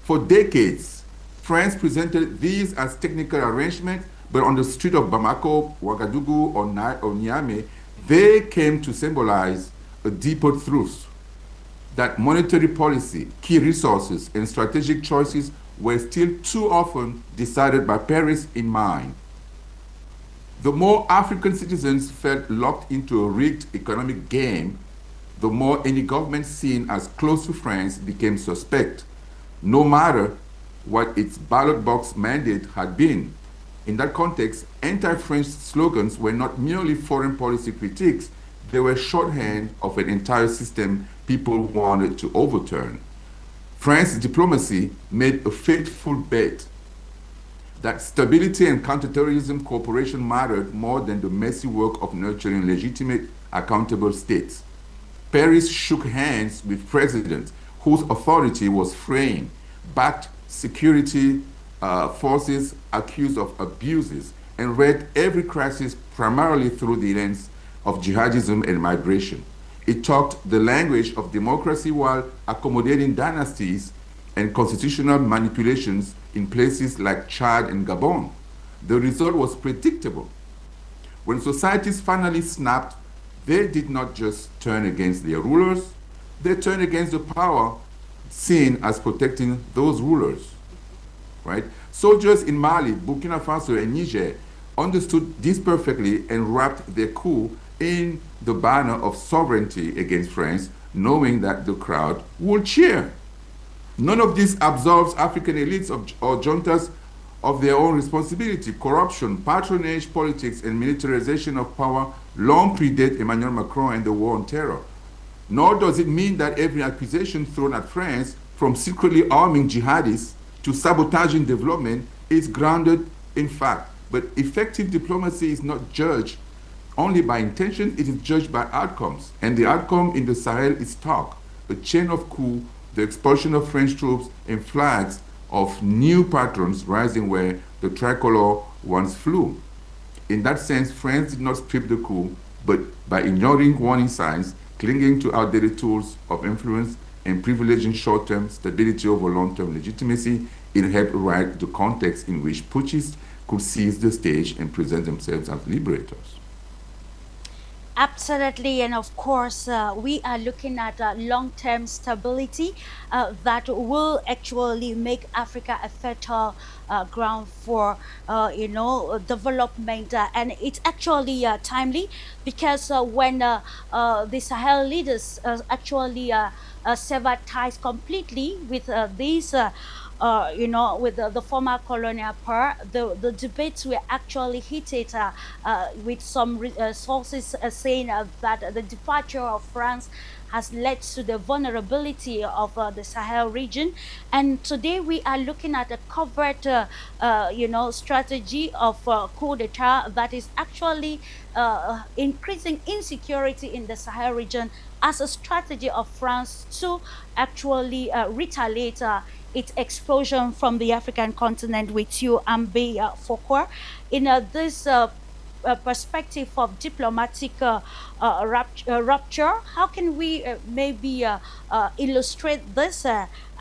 For decades, France presented these as technical arrangements, but on the street of Bamako, Ouagadougou, or Niamey, they came to symbolize a deeper truth, that monetary policy, key resources, and strategic choices were still too often decided by Paris in mind. The more African citizens felt locked into a rigged economic game, the more any government seen as close to France became suspect, no matter what its ballot box mandate had been. In that context, anti-French slogans were not merely foreign policy critiques, they were shorthand of an entire system people wanted to overturn. France's diplomacy made a fateful bet that stability and counterterrorism cooperation mattered more than the messy work of nurturing legitimate, accountable states. Paris shook hands with presidents whose authority was framed, backed security forces accused of abuses, and read every crisis primarily through the lens of jihadism and migration. It talked the language of democracy while accommodating dynasties and constitutional manipulations in places like Chad and Gabon. The result was predictable. When societies finally snapped, they did not just turn against their rulers, they turned against the power seen as protecting those rulers. Right? Soldiers in Mali, Burkina Faso, and Niger understood this perfectly and wrapped their coup in the banner of sovereignty against France, knowing that the crowd would cheer. None of this absolves African elites or juntas of their own responsibility. Corruption, patronage politics, and militarization of power long predate Emmanuel Macron and the war on terror. Nor does it mean that every accusation thrown at France, from secretly arming jihadists to sabotaging development, is grounded in fact. But effective diplomacy is not judged only by intention, it is judged by outcomes. And the outcome in the Sahel is stark. A chain of coups, the expulsion of French troops, and flags of new patrons rising where the tricolor once flew. In that sense, France did not strip the coup, but by ignoring warning signs, clinging to outdated tools of influence, and privileging short-term stability over long-term legitimacy, it helped write the context in which putschists could seize the stage and present themselves as liberators. Absolutely, and of course, we are looking at long-term stability that will actually make Africa a fertile ground for, development, and it's actually timely because when the Sahel leaders actually severed ties completely with these. With the former colonial power, the debates were actually heated with some sources saying that the departure of France has led to the vulnerability of the Sahel region. And today we are looking at a covert, strategy of coup d'etat that is actually increasing insecurity in the Sahel region as a strategy of France to actually retaliate its explosion from the African continent with you, Ambe Foucault. In this perspective of diplomatic rupture, how can we maybe illustrate this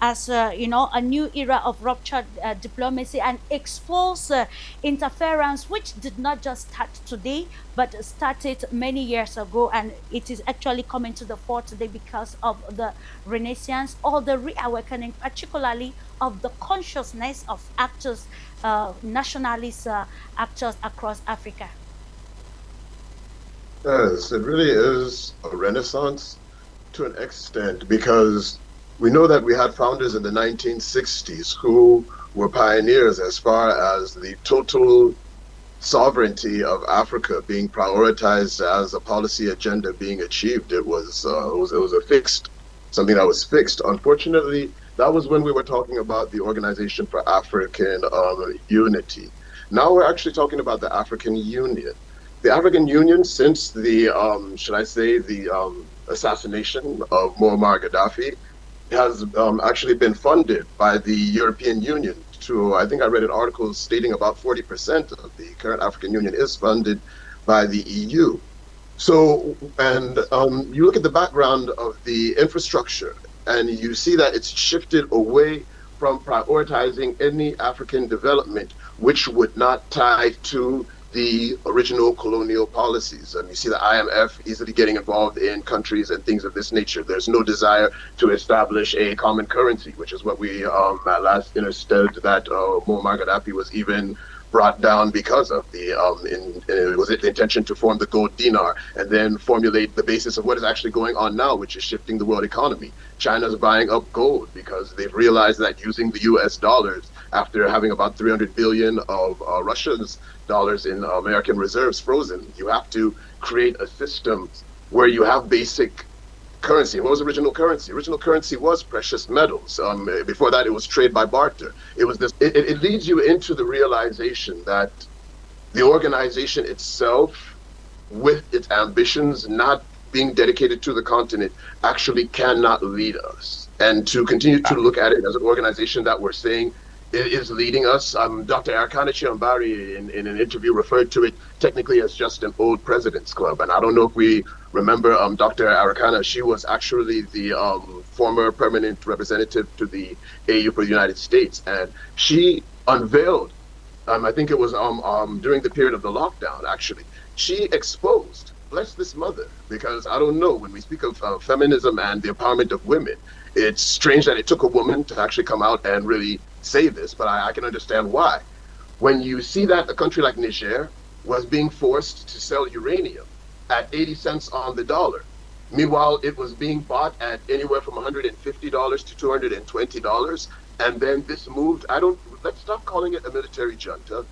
as a new era of ruptured diplomacy and expose interference which did not just start today but started many years ago, and it is actually coming to the fore today because of the renaissance or the reawakening, particularly of the consciousness of actors, nationalist actors across Africa. Yes, it really is a renaissance to an extent, because we know that we had founders in the 1960s who were pioneers as far as the total sovereignty of Africa being prioritized as a policy agenda being achieved. It was a fixed, something that was fixed. Unfortunately, that was when we were talking about the Organization for African Unity. Now we're actually talking about the African Union. The African Union, since the, assassination of Muammar Gaddafi, has actually been funded by the European Union. I think I read an article stating about 40% of the current African Union is funded by the EU. So, and you look at the background of the infrastructure, and you see that it's shifted away from prioritizing any African development which would not tie to the original colonial policies. And you see the IMF easily getting involved in countries and things of this nature. There's no desire to establish a common currency, which is what we at last understood that Muammar Gaddafi was even brought down because of the was it the intention to form the gold dinar and then formulate the basis of what is actually going on now, which is shifting the world economy. China's buying up gold because they've realized that using the US dollars, after having about 300 billion of Russia's dollars in American reserves frozen, you have to create a system where you have basic currency. What was original currency? Original currency was precious metals. Before that, it was trade by barter. It was this. It leads you into the realization that the organization itself, with its ambitions not being dedicated to the continent, actually cannot lead us. And to continue to look at it as an organization that we're saying is leading us. Dr. Arikana Chiambari, in an interview, referred to it technically as just an old president's club. And I don't know if we remember Dr. Arikana. She was actually the former permanent representative to the AU for the United States. And she unveiled, I think it was during the period of the lockdown, actually, she exposed, bless this mother, because I don't know, when we speak of feminism and the empowerment of women, it's strange that it took a woman to actually come out and really say this, but I can understand why. When you see that a country like Niger was being forced to sell uranium at 80 cents on the dollar, meanwhile it was being bought at anywhere from $150 to $220, and then this moved, let's stop calling it a military junta.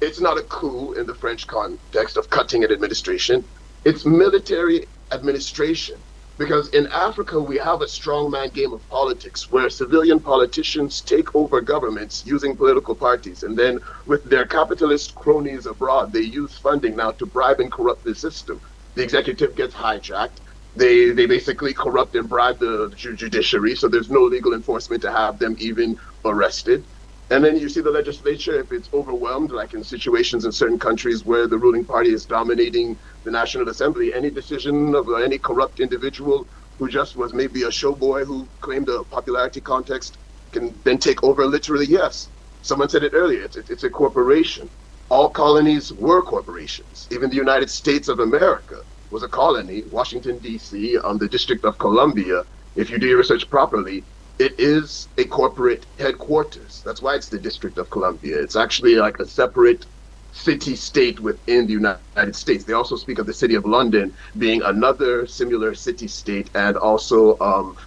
It's not a coup in the French context of cutting an administration. It's military administration. Because in Africa, we have a strongman game of politics where civilian politicians take over governments using political parties. And then with their capitalist cronies abroad, they use funding now to bribe and corrupt the system. The executive gets hijacked. They basically corrupt and bribe the judiciary, so there's no legal enforcement to have them even arrested. And then you see the legislature, if it's overwhelmed, like in situations in certain countries where the ruling party is dominating the National Assembly, any decision of any corrupt individual who just was maybe a showboy who claimed a popularity context can then take over literally, yes. Someone said it earlier, it's a corporation. All colonies were corporations. Even the United States of America was a colony, Washington, D.C., the District of Columbia. If you do your research properly, it is a corporate headquarters. That's why it's the District of Columbia. It's actually like a separate city-state within the United States. They also speak of the city of London being another similar city-state, and also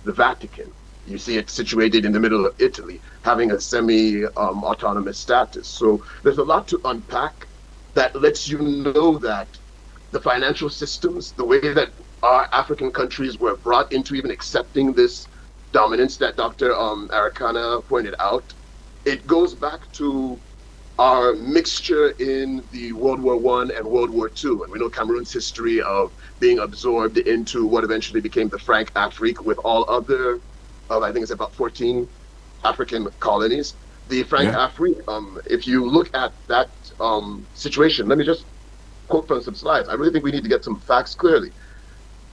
the Vatican. You see it situated in the middle of Italy, having a semi-autonomous status. So there's a lot to unpack that lets you know that the financial systems, the way that our African countries were brought into even accepting this dominance that Dr. Arikana pointed out, it goes back to our mixture in the World War I and World War II. And we know Cameroon's history of being absorbed into what eventually became the Franc-Afrique with all other, I think it's about 14 African colonies. The Franc-Afrique, if you look at that situation, let me just quote from some slides. I really think we need to get some facts clearly.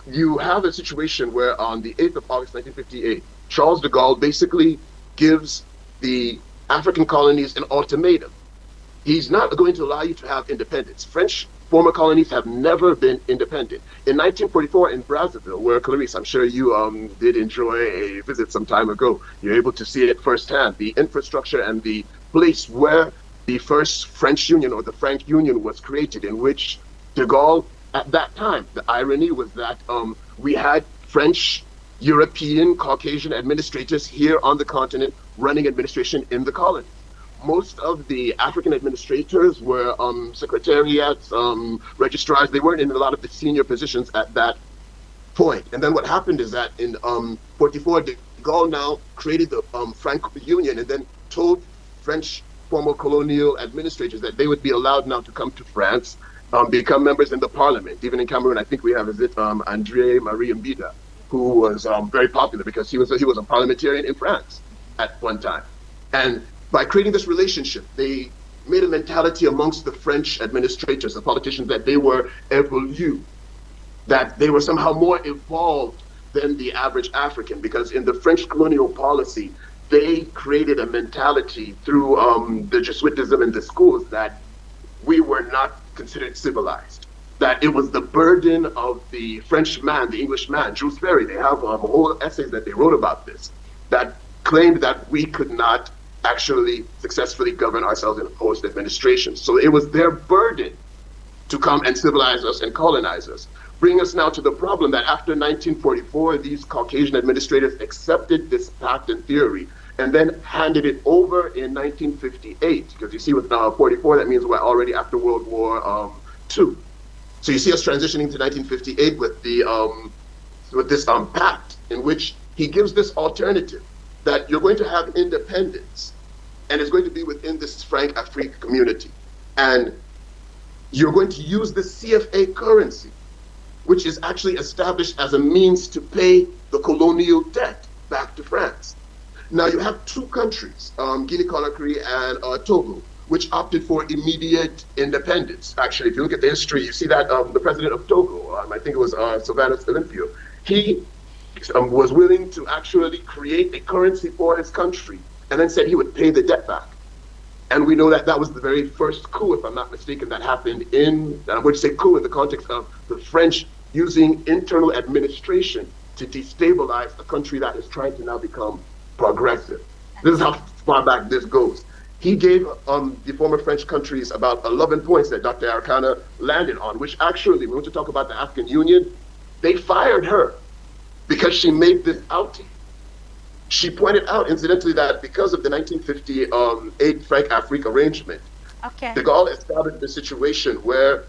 You have a situation where on the 8th of August 1958, Charles de Gaulle basically gives the African colonies an ultimatum. He's not going to allow you to have independence. French former colonies have never been independent. In 1944 in Brazzaville, where Clarisse, I'm sure you did enjoy a visit some time ago, you're able to see it firsthand, the infrastructure and the place where the first French Union or the Franc Union was created, in which de Gaulle, at that time, the irony was that we had French, European, Caucasian administrators here on the continent running administration in the colonies. Most of the African administrators were secretariats, registrars. They weren't in a lot of the senior positions at that point. And then what happened is that in 44, de Gaulle now created the Franc Union and then told French former colonial administrators that they would be allowed now to come to France, become members in the parliament. Even in Cameroon, I think we have André Marie Mbida, who was very popular because he was a parliamentarian in France at one time. And by creating this relationship, they made a mentality amongst the French administrators, the politicians, that they were évolus, that they were somehow more evolved than the average African, because in the French colonial policy, they created a mentality through the Jesuitism in the schools that we were not considered civilized, that it was the burden of the French man, the English man, Jules Ferry. They have whole essays that they wrote about this, that claimed that we could not actually successfully govern ourselves in a post-administration. So it was their burden to come and civilize us and colonize us. Bring us now to the problem that after 1944, these Caucasian administrators accepted this pact and theory and then handed it over in 1958. Because you see with 44, that means we're already after World War II. So you see us transitioning to 1958 with this pact in which he gives this alternative that you're going to have independence, and it's going to be within this Franc-Afrique community. And you're going to use the CFA currency, which is actually established as a means to pay the colonial debt back to France. Now you have two countries, Guinea-Conakry and Togo, which opted for immediate independence. Actually, if you look at the history, you see that the president of Togo, I think it was Sylvanus Olympio, he was willing to actually create a currency for his country and then said he would pay the debt back. And we know that that was the very first coup, if I'm not mistaken, that happened in, and I'm going to say coup in the context of the French using internal administration to destabilize a country that is trying to now become progressive. This is how far back this goes. He gave the former French countries about 11 points that Dr. Arcana landed on, which actually, we want to talk about the African Union, they fired her because she made this outing. She pointed out, incidentally, that because of the 1958 Franc-Afrique arrangement, de Gaulle established a situation where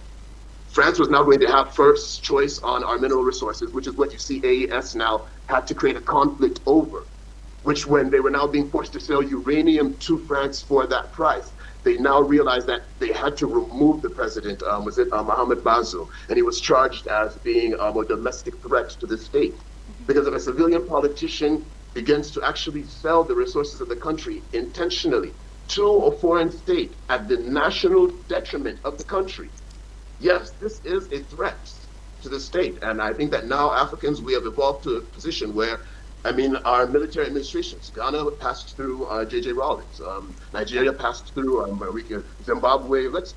France was now going to have first choice on our mineral resources, which is what you see AES now had to create a conflict over, which when they were now being forced to sell uranium to France for that price, they now realized that they had to remove the president, Mohamed Bazoum, and he was charged as being a domestic threat to the state. Because if a civilian politician begins to actually sell the resources of the country intentionally to a foreign state at the national detriment of the country, yes, this is a threat to the state. And I think that now Africans, we have evolved to a position where, I mean, our military administrations, Ghana passed through J.J. Rawlings, Nigeria passed through Zimbabwe. Let's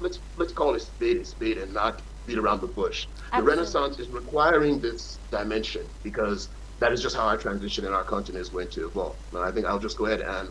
call it a spade and not beat around the bush. Absolutely. The Renaissance is requiring this dimension because that is just how our transition in our continent is going to evolve. And I think I'll just go ahead and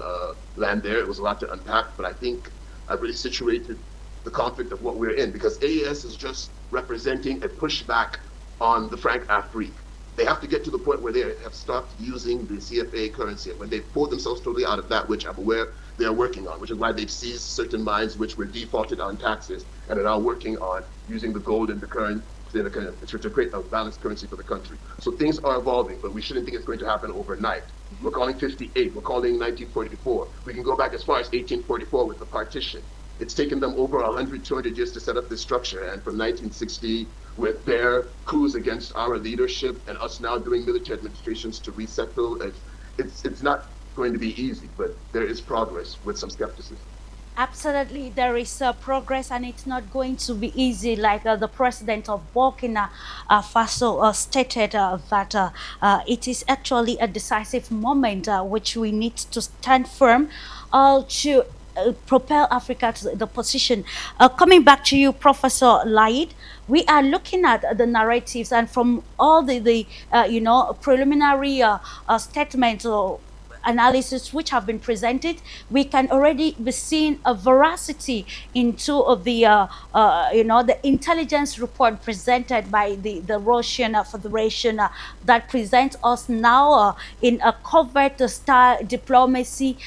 land there. It was a lot to unpack, but I think I've really situated the conflict of what we're in, because AES is just representing a pushback on the Franc-Afrique. They have to get to the point where they have stopped using the CFA currency, when they've pulled themselves totally out of that, which I'm aware they're working on, which is why they've seized certain mines which were defaulted on taxes and are now working on using the gold and the currency to create a balanced currency for the country. So things are evolving, but we shouldn't think it's going to happen overnight. We're calling 58, we're calling 1944. We can go back as far as 1844 with the partition. It's taken them over 100, 200 years to set up this structure, and from 1960, with their coups against our leadership and us now doing military administrations to resettle, it's not going to be easy, but there is progress with some skepticism. Absolutely, there is progress, and it's not going to be easy. Like the president of Burkina Faso stated that it is actually a decisive moment which we need to stand firm to propel Africa to the position. Coming back to you, Professor Laid, we are looking at the narratives, and from all the preliminary statements or analysis which have been presented, we can already be seeing a veracity into the intelligence report presented by the Russian Federation that presents us now in a covert style diplomacy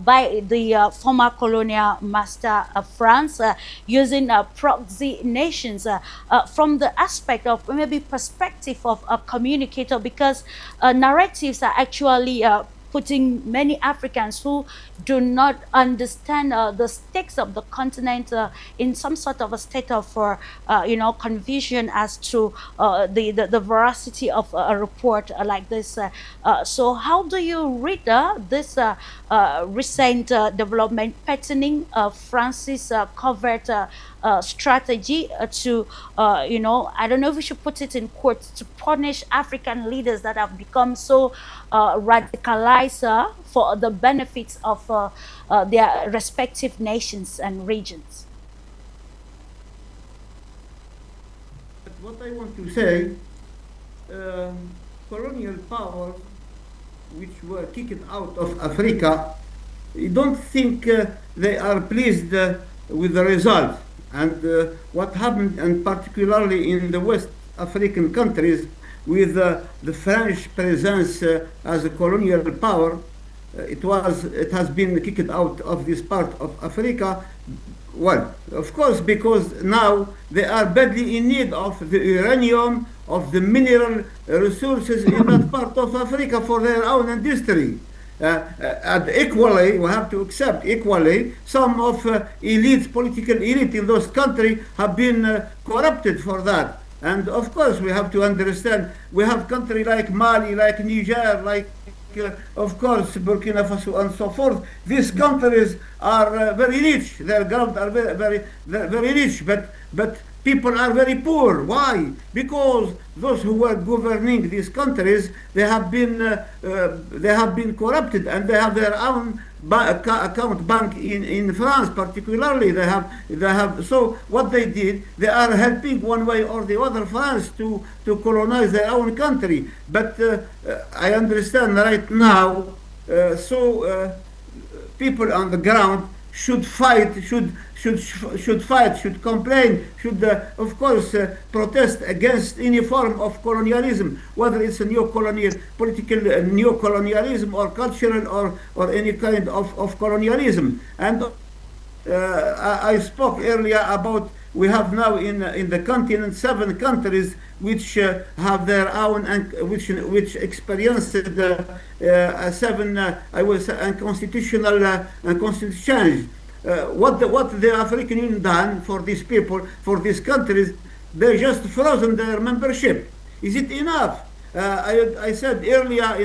by the former colonial master of France, using proxy nations from the aspect of maybe perspective of a communicator, because narratives are actually putting many Africans who do not understand the stakes of the continent in some sort of a state of confusion as to the veracity of a report like this. So how do you read this recent development pertaining France's covert strategy to, I don't know if we should put it in quotes, to punish African leaders that have become so radicalized for the benefits of their respective nations and regions? But what I want to say, colonial powers which were kicked out of Africa, I don't think they are pleased with the result. And what happened, and particularly in the West African countries, with the French presence as a colonial power, it has been kicked out of this part of Africa. Well, of course, because now they are badly in need of the uranium, of the mineral resources in that part of Africa for their own industry. And equally, we have to accept equally, some of political elite in those countries have been corrupted for that. And of course, we have to understand, we have countries like Mali, like Niger, like of course, Burkina Faso and so forth. These countries are very rich. Their ground are very rich, but people are very poor. Why? Because those who were governing these countries, they have been corrupted, and they have their own account bank in France, particularly. They have. So what they did, they are helping one way or the other France to colonize their own country. But I understand right now. People on the ground should fight, should complain, should of course protest against any form of colonialism, whether it's a political neo-colonialism or cultural or any kind of colonialism. And I spoke earlier about we have now in the continent 7 countries which have their own and which experienced 7 I will say unconstitutional change. What the African Union done for these people, for these countries, they just frozen their membership. Is it enough? I said earlier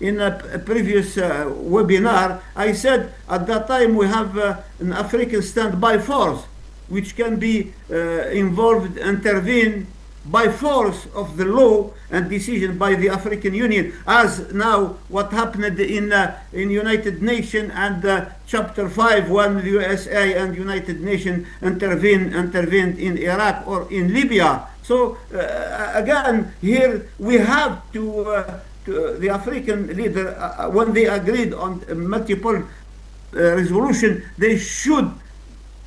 in a previous webinar, I said at that time we have an African standby force which can be involved, intervene by force of the law and decision by the African Union, as now what happened in United Nations and Chapter 5 when the USA and United Nations intervened in Iraq or in Libya. So again, here we have to the African leader, when they agreed on multiple resolution, they should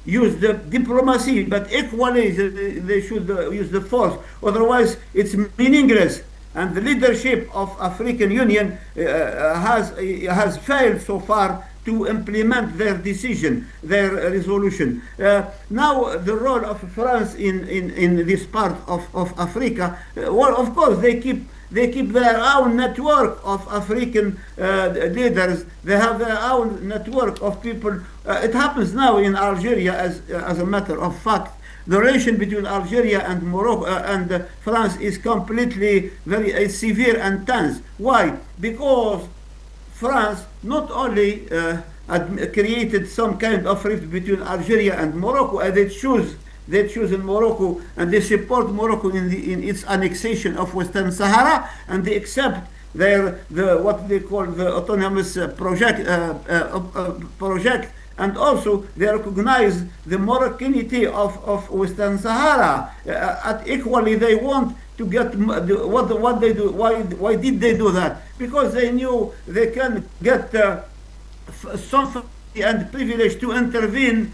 use the diplomacy, but equally they should use the force. Otherwise, it's meaningless. And the leadership of African Union has failed so far to implement their decision, their resolution. Now, the role of France in this part of Africa, well, of course, they keep their own network of African leaders. They have their own network of people. It happens now in Algeria, as a matter of fact. The relation between Algeria and Morocco and France is completely very severe and tense. Why? Because France not only created some kind of rift between Algeria and Morocco, and they choose in Morocco, and they support Morocco in its annexation of Western Sahara, and they accept what they call the autonomous project, and also they recognize the Moroccanity of Western Sahara. Equally, they want to get what they do. Why did they do that? Because they knew they can get some and privilege to intervene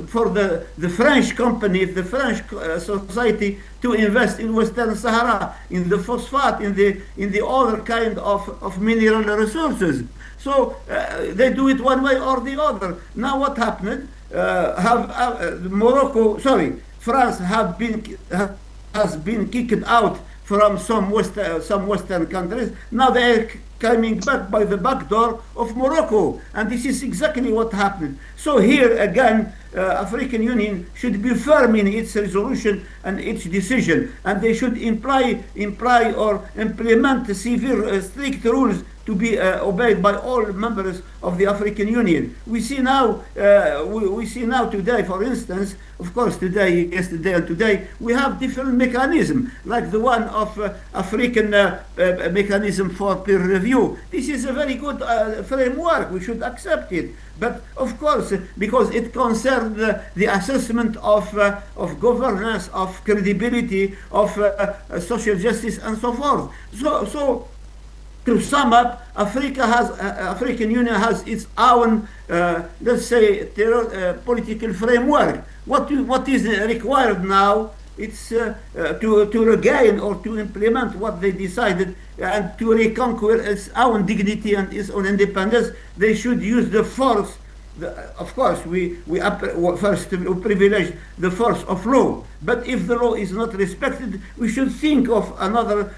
for the French company, the French society, to invest in Western Sahara, in the phosphate, in the other kind of mineral resources. So they do it one way or the other. Now what happened? France has been kicked out from some Western countries. Now they are coming back by the back door of Morocco, and this is exactly what happened. So here again, African Union should be firm in its resolution and its decision, and they should imply or implement severe, strict rules to be obeyed by all members of the African Union. We see now today, for instance, of course, yesterday and today, we have different mechanisms, like the one of African mechanism for peer review. This is a very good framework. We should accept it. But of course, because it concerns the assessment of governance, of credibility, of social justice, and so forth. So to sum up, African Union has its own, let's say, political framework. What is required now? It's to regain or to implement what they decided and to reconquer its own dignity and its own independence. They should use the force. Of course, we first privilege the force of law. But if the law is not respected, we should think of another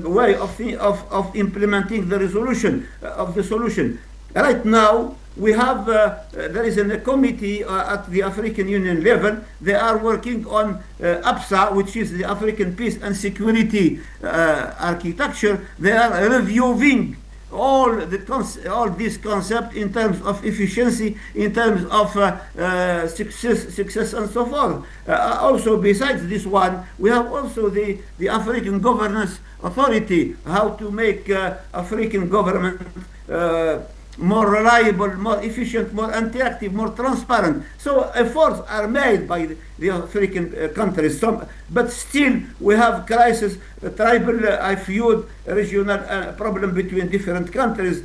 way of implementing the resolution of the solution. Right now, we have there is a committee at the African Union level. They are working on APSA, which is the African Peace and Security Architecture. They are reviewing all this concept in terms of efficiency, in terms of success and so forth. Also, besides this one, we have also the African Governance Authority, how to make African government more reliable, more efficient, more interactive, more transparent. So efforts are made by the African countries. But still, we have crisis, tribal, I feud, regional problem between different countries,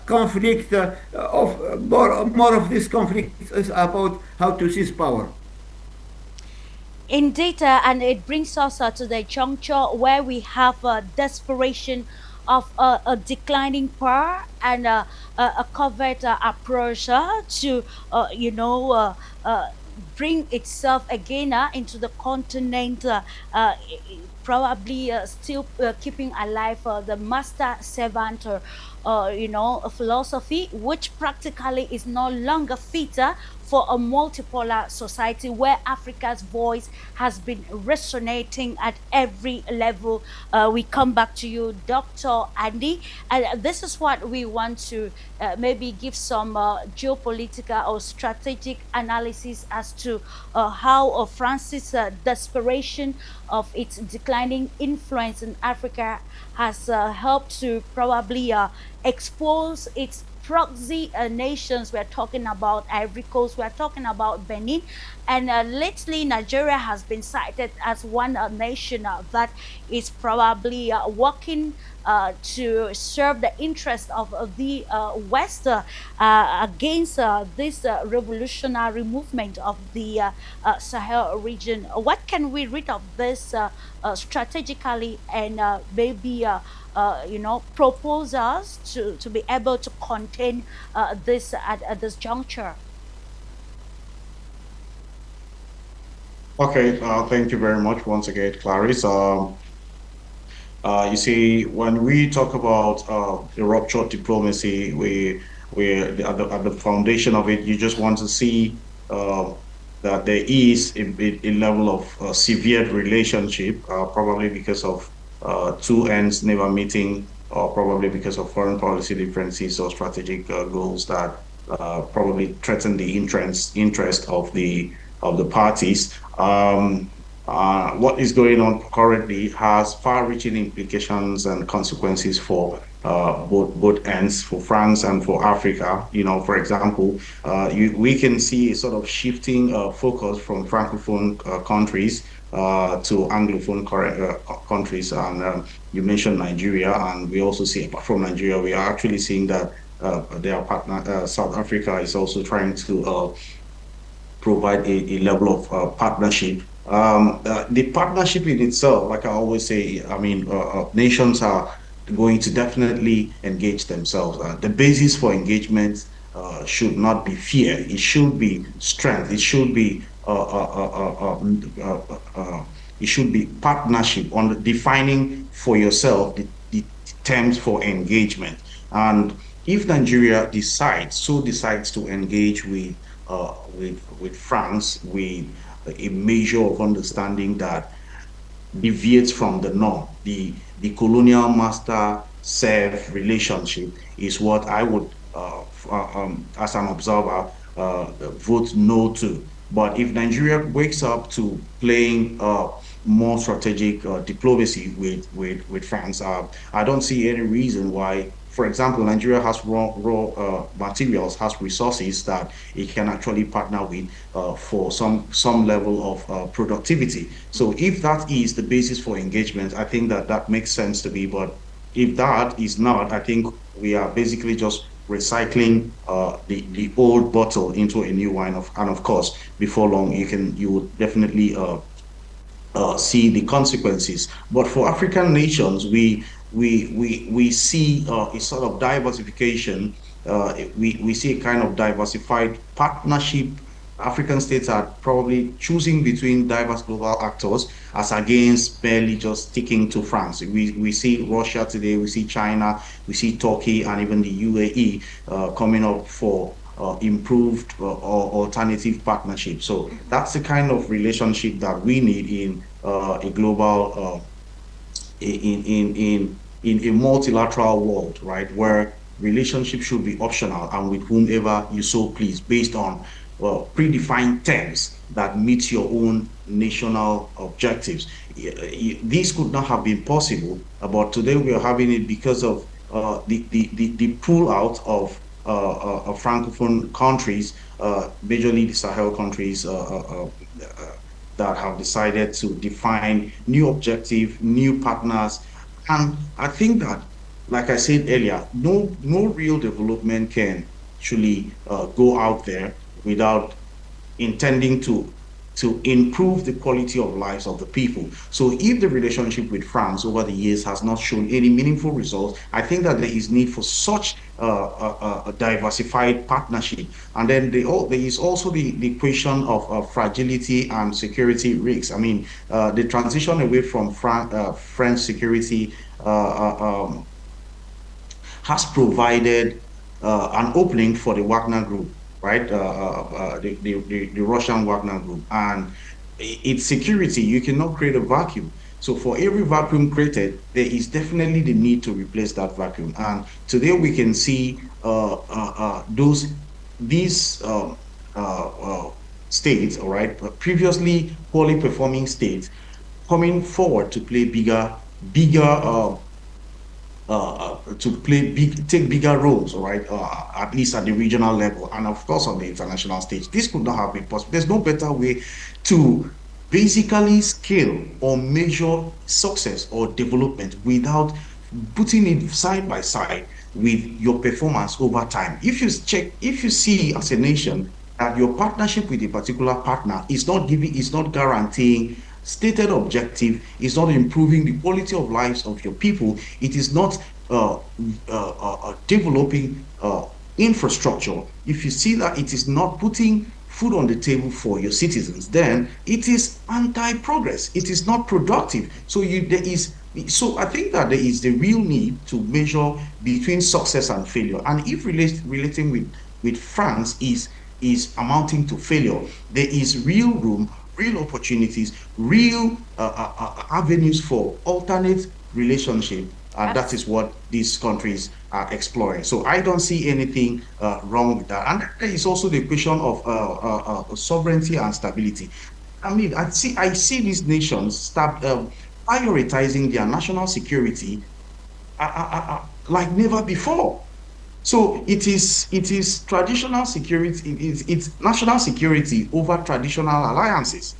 conflict of more of this conflict is about how to seize power. Indeed, and it brings us to the juncture where we have a desperation of a declining power and a covert approach to, bring itself again into the continent, probably still keeping alive the master servant a philosophy which practically is no longer fit for a multipolar society where Africa's voice has been resonating at every level. We come back to you, Dr. Andy, and this is what we want to maybe give some geopolitical or strategic analysis as to how France's desperation of its declining influence in Africa has helped to probably expose its proxy nations. We're talking about Ivory Coast, we're talking about Benin, and lately Nigeria has been cited as one nation that is probably working to serve the interest of the West against this revolutionary movement of the Sahel region. What can we read of this strategically and maybe propose us to be able to contain this at this juncture? Okay, thank you very much once again, Clarisse. You see, when we talk about the rupture diplomacy, we at the foundation of it, you just want to see that there is a level of severe relationship, probably because of two ends never meeting, or probably because of foreign policy differences or strategic goals that probably threaten the interest of the parties. What is going on currently has far-reaching implications and consequences for both ends, for France and for Africa. For example, we can see a sort of shifting focus from Francophone countries to Anglophone countries. And you mentioned Nigeria, and we also see, apart from Nigeria, we are actually seeing that their partner, South Africa, is also trying to provide a level of partnership. The partnership in itself, like I always say, I mean, nations are going to definitely engage themselves. The basis for engagement should not be fear. It should be strength. It should be partnership on defining for yourself the terms for engagement. And if Nigeria decides to engage with France with a measure of understanding that deviates from the norm, the colonial master-serf relationship is what I would, as an observer, vote no to. But if Nigeria wakes up to playing more strategic diplomacy with France, I don't see any reason why. For example, Nigeria has raw materials, has resources that it can actually partner with for some level of productivity. So if that is the basis for engagement, I think that makes sense to me. But if that is not, I think we are basically just recycling the old bottle into a new wine. And of course, before long, you will definitely see the consequences. But for African nations, we see a sort of diversification. We see a kind of diversified partnership. African states are probably choosing between diverse global actors as against barely just sticking to France. We see Russia today, we see China, we see Turkey, and even the UAE coming up for improved or alternative partnership. So that's the kind of relationship that we need in a global in a multilateral world, right, where relationships should be optional and with whomever you so please, based on predefined terms that meet your own national objectives. This could not have been possible, but today we are having it because of the pull out of francophone countries, majorly the Sahel countries, that have decided to define new objective, new partners. And I think that, like I said earlier, no real development can actually go out there without intending to improve the quality of lives of the people. So if the relationship with France over the years has not shown any meaningful results, I think that there is need for such a diversified partnership. And then there is also the question of fragility and security risks. I mean, the transition away from French security has provided an opening for the Wagner Group, right? The Russian Wagner Group. And its security, you cannot create a vacuum. So for every vacuum created, there is definitely the need to replace that vacuum. And today we can see these states, all right, previously poorly performing states, coming forward to play bigger to take bigger roles, all right, at least at the regional level and of course on the international stage. This could not have been possible. There's no better way to basically scale or measure success or development without putting it side by side with your performance over time. If you see as a nation that your partnership with a particular partner is not guaranteeing stated objective, is not improving the quality of lives of your people, it is not developing infrastructure, if you see that it is not putting food on the table for your citizens, then it is anti-progress. It is not productive. So I think that there is the real need to measure between success and failure. And if relating with France is amounting to failure, there is real room, real opportunities, real avenues for alternate relationship. And that is what these countries are exploring. So I don't see anything wrong with that. And there is also the question of sovereignty and stability. I mean, I see these nations start prioritizing their national security like never before. So it is traditional security, it's national security over traditional alliances.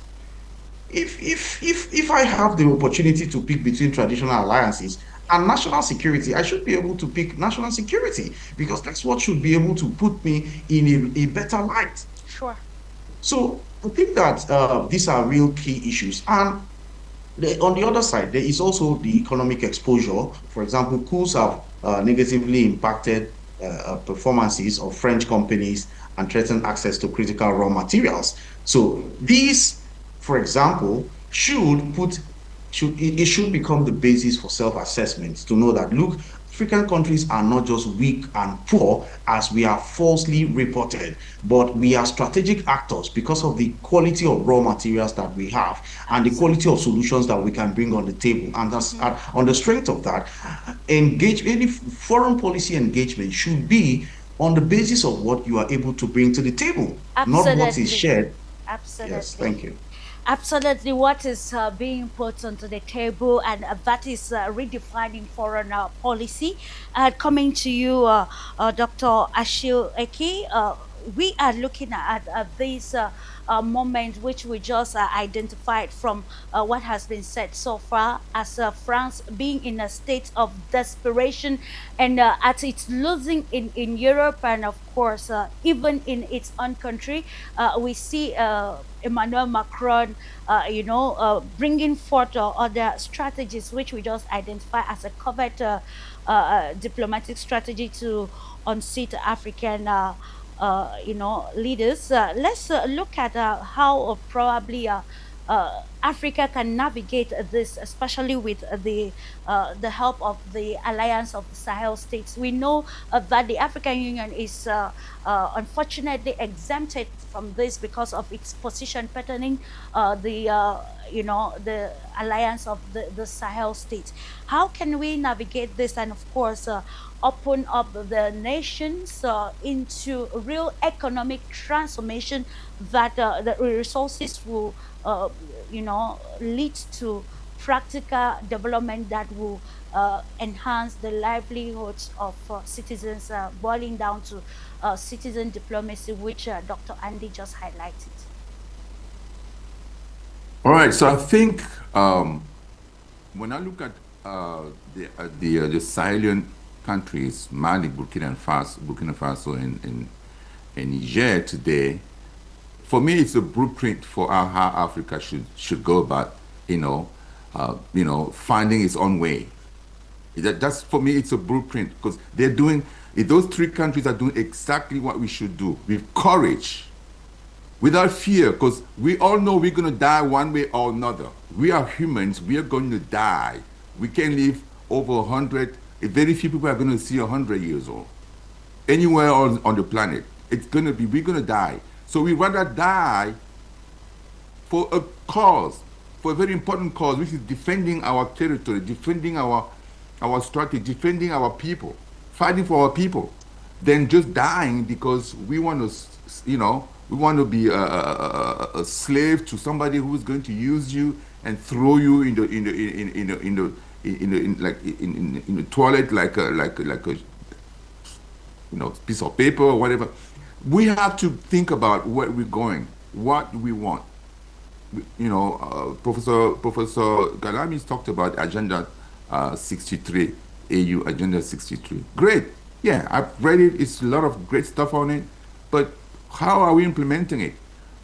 If I have the opportunity to pick between traditional alliances and national security, I should be able to pick national security because that's what should be able to put me in a better light. Sure. So I think that these are real key issues. And on the other side, there is also the economic exposure. For example, coups have negatively impacted performances of French companies and threatened access to critical raw materials. So these, for example, should become the basis for self-assessment to know that, look, African countries are not just weak and poor as we are falsely reported, but we are strategic actors because of the quality of raw materials that we have and the quality of solutions that we can bring on the table. And that's on the strength of that, any foreign policy engagement should be on the basis of what you are able to bring to the table, Absolutely. not what is shared. Absolutely. Yes, thank you. Absolutely, what is being put onto the table, and that is redefining foreign policy. Coming to you, Dr. Ashil Eki, we are looking at this moment which we just identified from what has been said so far as France being in a state of desperation and at its losing in Europe and of course even in its own country. We see Emmanuel Macron, bringing forth other strategies which we just identify as a covert diplomatic strategy to unseat African leaders. Let's look at how probably Africa can navigate this, especially with the help of the Alliance of the Sahel states. We know that the African Union is unfortunately exempted from this because of its position patterning the Alliance of the Sahel states. How can we navigate this and, of course, open up the nations into real economic transformation that the resources will lead to practical development that will enhance the livelihoods of citizens, boiling down to citizen diplomacy, which Dr. Andy just highlighted. All right, so I think when I look at the Sahelian countries, Mali, Burkina Faso, and Niger today, for me, it's a blueprint for how Africa should go about, finding its own way. That's for me, it's a blueprint because those three countries are doing exactly what we should do with courage, without fear, because we all know we're going to die one way or another. We are humans. We are going to die. We can live over 100. Very few people are going to see 100 years old anywhere on the planet. We're going to die. So we rather die for a cause, for a very important cause, which is defending our territory, defending our strategy, defending our people, fighting for our people, than just dying because we want to be a slave to somebody who is going to use you and throw you in the toilet like a piece of paper or whatever. We have to think about where we're going, what we want. Professor Galami's talked about Agenda 63, AU Agenda 63. Great. Yeah, I've read it. It's a lot of great stuff on it. But how are we implementing it?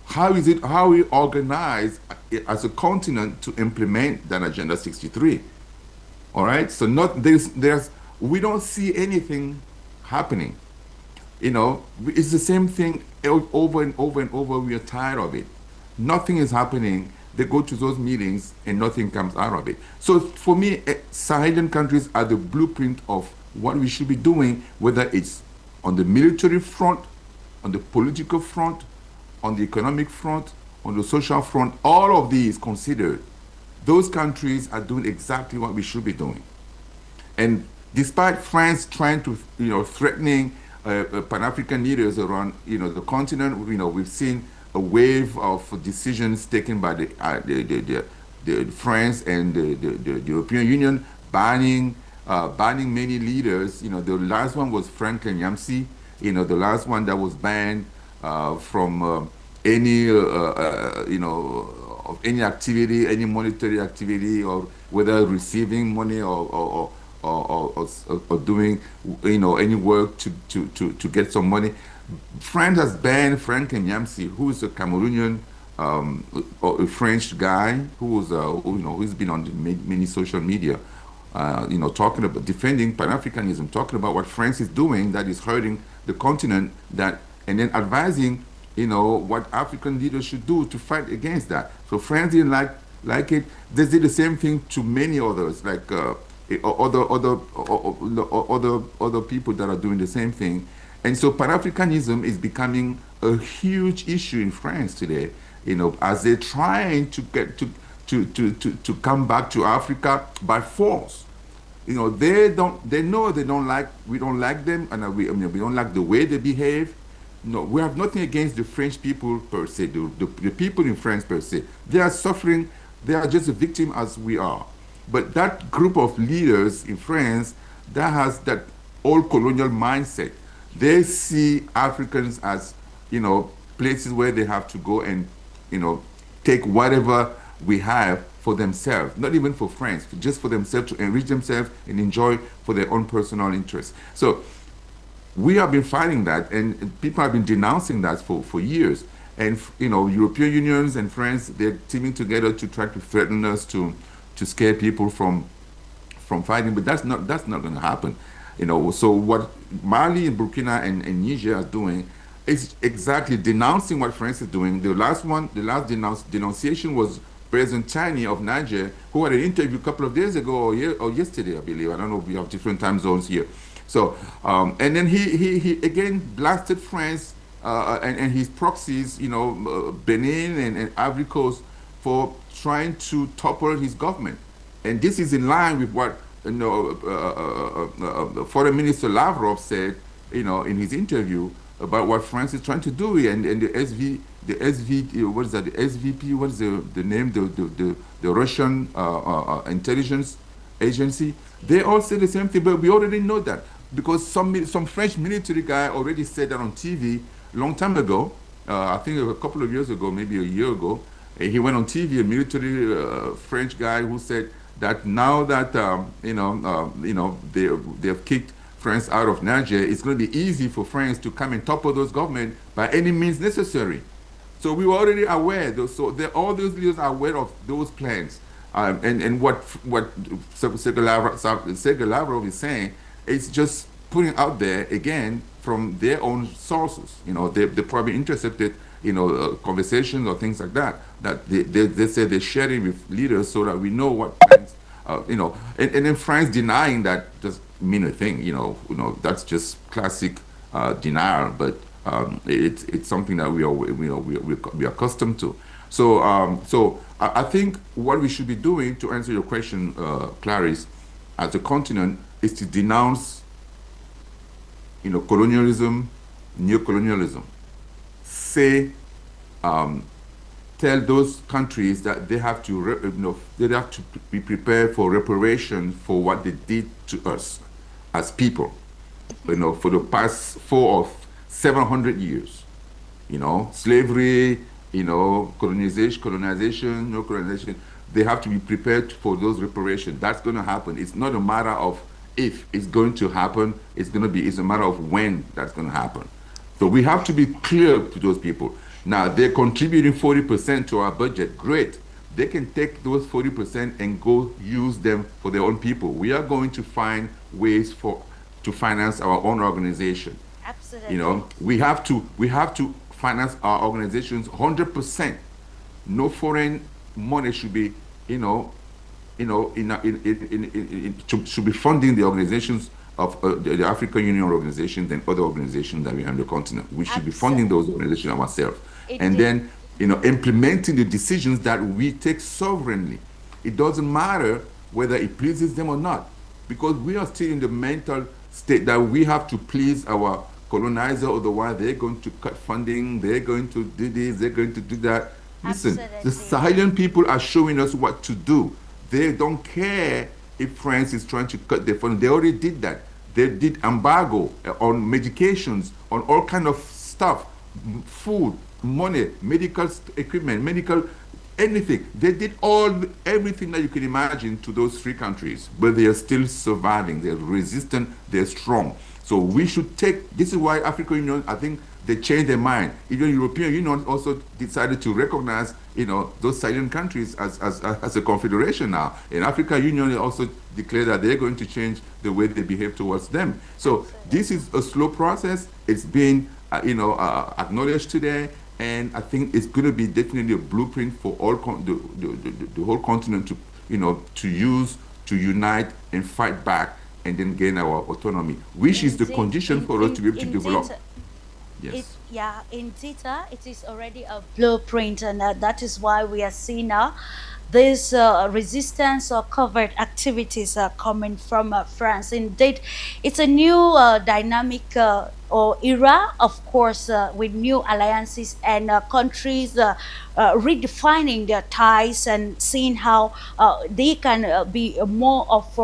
How are we organized as a continent to implement that Agenda 63? All right. So we don't see anything happening. It's the same thing over and over and over. We are tired of it. Nothing is happening. They go to those meetings and nothing comes out of it. So for me, Sahelian countries are the blueprint of what we should be doing, whether it's on the military front, on the political front, on the economic front, on the social front. All of these considered, those countries are doing exactly what we should be doing. And despite France trying to, threatening Pan-African leaders around, the continent, we've seen a wave of decisions taken by the France and the European Union banning many leaders. The last one was Frank Kenyamsi. The last one that was banned from any of any activity, any monetary activity, or whether receiving money or doing any work to get some money. France has banned Frank Kenyamsi, who is a Cameroonian or a French guy who's been on many social media, talking about defending Pan-Africanism, talking about what France is doing that is hurting the continent, and then advising what African leaders should do to fight against that. So France didn't like it. They did the same thing to many others, like other people that are doing the same thing. And so Pan-Africanism is becoming a huge issue in France today, as they're trying to get to come back to Africa by force. We don't like them, and we don't like the way they behave. No, we have nothing against the French people per se, the people in France per se. They are suffering. They are just a victim as we are. But that group of leaders in France that has that old colonial mindset, they see Africans as, places where they have to go and, take whatever we have for themselves, not even for France, just for themselves, to enrich themselves and enjoy for their own personal interests. So we have been fighting that, and people have been denouncing that for years. And, European unions and France, they're teaming together to try to threaten us, to scare people from fighting, but that's not going to happen. So what Mali and Burkina and Niger are doing is exactly denouncing what France is doing. The last denunciation was President Tani of Niger, who had an interview a couple of days ago or yesterday, I believe. I don't know. We have different time zones here. So, and then he again blasted France and his proxies, Benin and Ivory Coast, for trying to topple his government. And this is in line with what Foreign Minister Lavrov said, in his interview about what France is trying to do, and the what is that? The SVP, what is the name? The Russian intelligence agency. They all say the same thing, but we already know that because some French military guy already said that on TV a long time ago. I think a couple of years ago, maybe a year ago. He went on TV, a military French guy who said that now that they have kicked France out of Niger, it's going to be easy for France to come and topple those government by any means necessary. So we were already aware. So all those leaders are aware of those plans. And what Sergei Lavrov is saying is just putting out there again from their own sources. They probably intercepted conversations or things like that they say they're sharing with leaders so that we know what plans. And then France denying that doesn't mean a thing. That's just classic denial. But it's something that we are accustomed to. So I think what we should be doing, to answer your question, Clarisse, as a continent, is to denounce colonialism, neocolonialism. Say, tell those countries that they have to be prepared for reparation for what they did to us as people, for the past 400 or 700 years. Slavery, colonization, no colonization. They have to be prepared for those reparations. That's going to happen. It's not a matter of if it's going to happen. It's a matter of when that's going to happen. So we have to be clear to those people. Now, they're contributing 40% to our budget. Great. They can take those 40% and go use them for their own people. We are going to find ways to finance our own organization. Absolutely. We have to finance our organizations 100%. No foreign money should be, should be funding the organizations of the African Union organizations and other organizations that we have on the continent. We should be funding those organizations ourselves. And then, implementing the decisions that we take sovereignly. It doesn't matter whether it pleases them or not, because we are still in the mental state that we have to please our colonizer, otherwise they're going to cut funding, they're going to do this, they're going to do that. Listen, the Sahelian people are showing us what to do. They don't care if France is trying to cut their funding. They already did that. They did embargo on medications, on all kind of stuff, food, money, medical equipment, anything. They did everything that you can imagine to those three countries, but they are still surviving. They're resistant. They're strong. So we should this is why African Union, I think they changed their mind. Even European Union also decided to recognize, those Sahelian countries as a confederation now. And African Union also declared that they're going to change the way they behave towards them. So this is a slow process. It's been, acknowledged today. And I think it's going to be definitely a blueprint for all the whole continent to use, to unite and fight back and then gain our autonomy, which is the condition for us to be able to develop. Yes. Indeed, it is already a blueprint, and that is why we are seeing now these resistance or covert activities are coming from France. Indeed, it's a new dynamic or era, of course, with new alliances and countries redefining their ties and seeing how they can be more of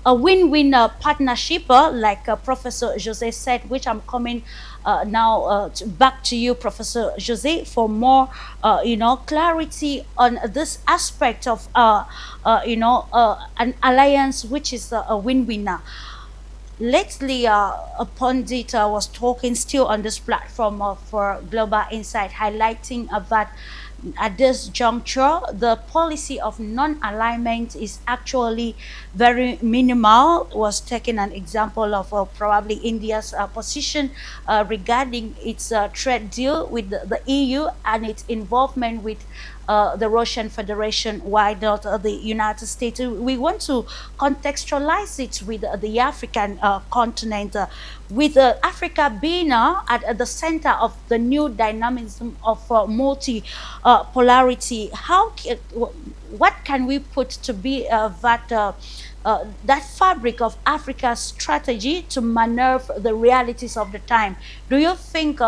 a win-win partnership, like Professor Jose said, which I'm coming now back to you, Professor Jose, for more clarity on this aspect of an alliance which is a win-win. Lately, a pundit was talking still on this platform for Global Insight, highlighting that at this juncture, the policy of non-alignment is actually very minimal. Was taking an example of probably India's position regarding its trade deal with the EU and its involvement with the Russian Federation? Why not the United States? We want to contextualize it with the African continent, with Africa being at the center of the new dynamism of multi polarity. What can we put to be that fabric of Africa's strategy to maneuver the realities of the time? Do you think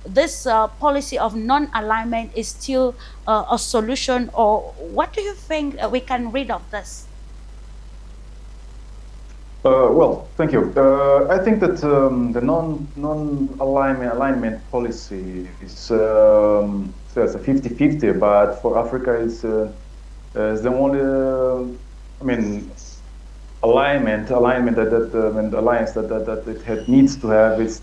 this policy of non-alignment is still a solution, or what do you think we can read of this? Well, thank you. I think that the non-alignment policy is so it's a 50-50, but for Africa is the only I mean alliance that it needs to have is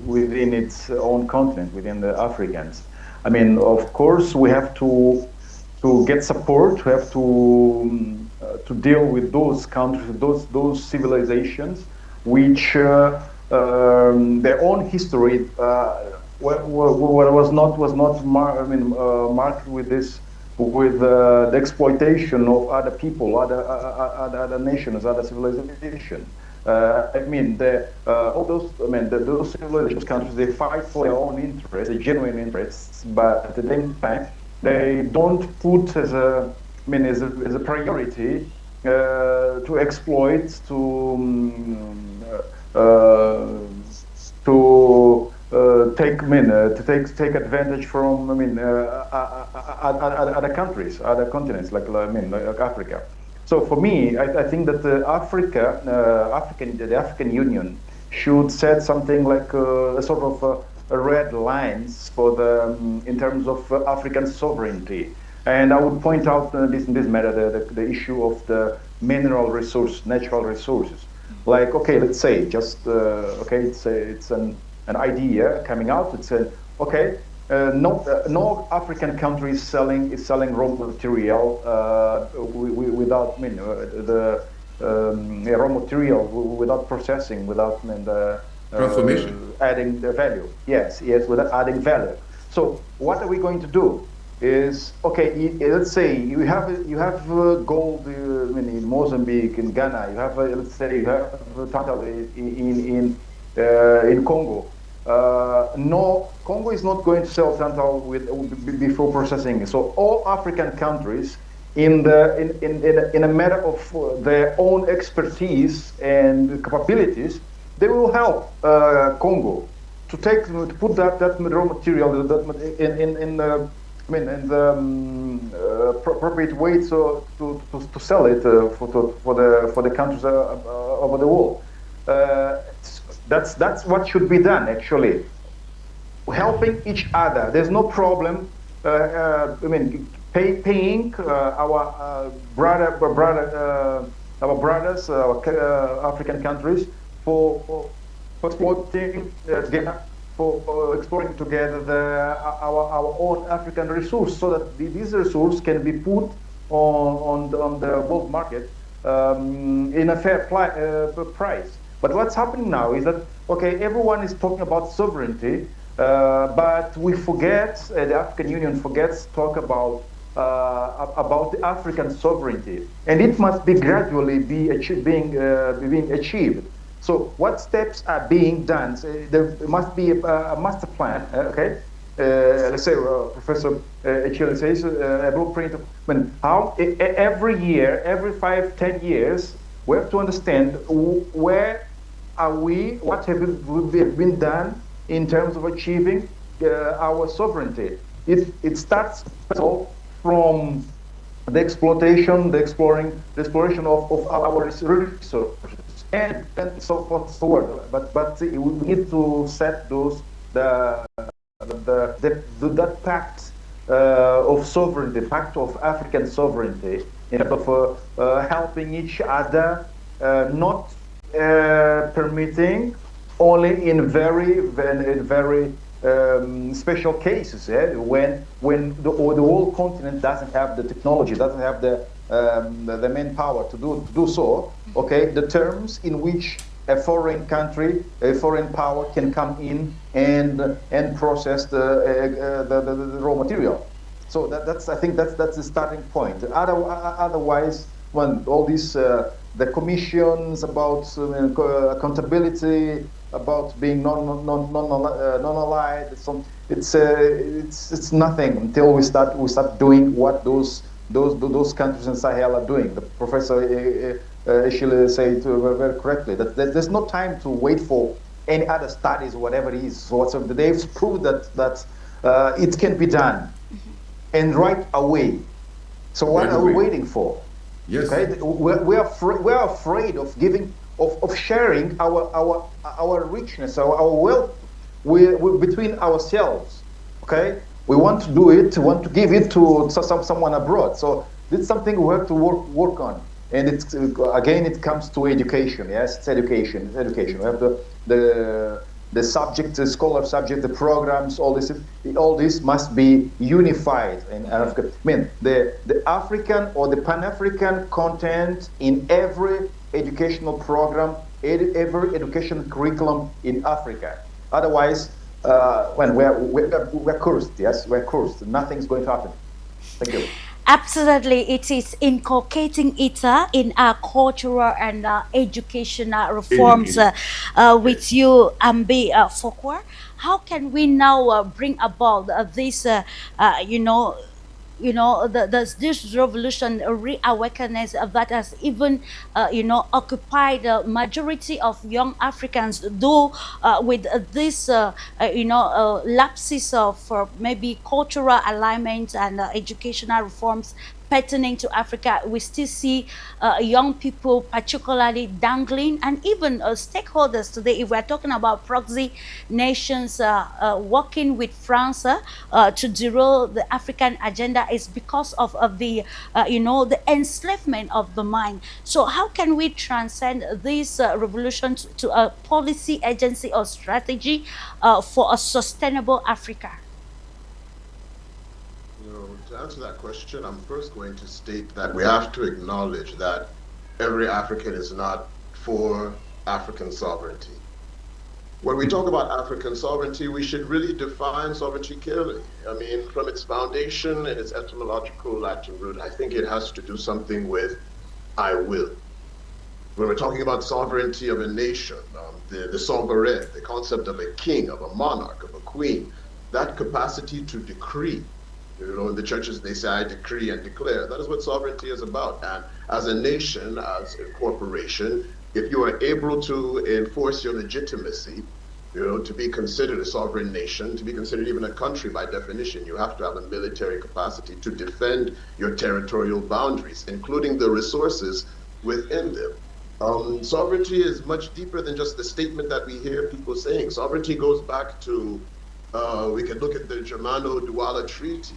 within its own continent, within the Africans. I mean, of course, we have to get support. We have to deal with those countries, those civilizations, which their own history was not marked with this, with the exploitation of other people, other nations, other civilizations. I mean, all those, those civilizations, countries, they fight for their own interests, their genuine interests, but at the same time, they don't put as a priority to exploit, to take advantage from other countries, other continents like Africa. So for me, I think that the African Union should set something like a sort of red lines for in terms of African sovereignty. And I would point out in this matter the issue of the mineral resource, natural resources. Like, okay, let's say just it's an idea coming out. It's no African country is selling raw material without the raw material without processing, without transformation, adding the value. Yes, without adding value. So what are we going to do? Is okay. Let's say you have gold in Mozambique, in Ghana. You have let's say you have tantal in Congo. No, Congo is not going to sell tantal before processing. So all African countries, in a matter of their own expertise and capabilities, they will help Congo to put that raw material in the appropriate way to sell it for the countries over the world. That's what should be done, actually. Helping each other. There's no problem. Paying our brothers, African countries for exploiting for exploring together our own African resource, so that these resources can be put on the world market in a fair price. But what's happening now is that, okay, everyone is talking about sovereignty, but we forget, the African Union forgets to talk about the African sovereignty, and it must be gradually being achieved. So what steps are being done? So there must be a master plan, okay? Let's say Professor Echille says a blueprint of how every year, every 5-10 years, we have to understand where are we, what have been done in terms of achieving our sovereignty. It starts from the exploitation, the exploration of our resources, and so forth, so on. But we need to set that pact of sovereignty, pact of African sovereignty, in terms of helping each other, not permitting only in very special cases, when the whole continent doesn't have the technology, doesn't have the manpower to do so. Okay, the terms in which a foreign country, a foreign power can come in and process the raw material. So I think that's the starting point. Otherwise, when all these the commissions about accountability, about being non-aligned, it's nothing until we start doing what those countries in Sahel are doing. The professor actually said very correctly that there's no time to wait for any other studies or whatever it is. So they've proved that it can be done, and right away. So what are we waiting for? Yes. Okay, we're afraid of giving of sharing our richness, our wealth between ourselves. Okay, we want to do it, want to give it to someone abroad. So it's something we have to work on. And it's again, it comes to education. Yes, it's education. It's education. We have the subject, the scholar subject, the programs. All this must be unified in Africa. I mean, the African or the Pan-African content in every educational program, every education curriculum in Africa. Otherwise, when we're cursed. Yes, we're cursed. Nothing's going to happen. Thank you. Absolutely, it is inculcating it in our cultural and educational reforms with you, Ambi Fokwa. How can we now bring about this, this revolution reawakenness that has even occupied the majority of young Africans, though with this lapses of maybe cultural alignment and educational reforms pertaining to Africa, we still see young people particularly dangling, and even stakeholders today, if we're talking about proxy nations working with France to derail the African agenda, is because of the the enslavement of the mind. So how can we transcend this revolution to a policy agency or strategy for a sustainable Africa? To answer that question, I'm first going to state that we have to acknowledge that every African is not for African sovereignty. When we talk about African sovereignty, we should really define sovereignty clearly. I mean, from its foundation and its etymological Latin root, I think it has to do something with I will. When we're talking about sovereignty of a nation, the sovereign, the concept of a king, of a monarch, of a queen, that capacity to decree. In the churches, they say, I decree and declare. That is what sovereignty is about. And as a nation, as a corporation, if you are able to enforce your legitimacy, to be considered a sovereign nation, to be considered even a country by definition, you have to have a military capacity to defend your territorial boundaries, including the resources within them. Sovereignty is much deeper than just the statement that we hear people saying. Sovereignty goes back to we can look at the Germano-Douala Treaty,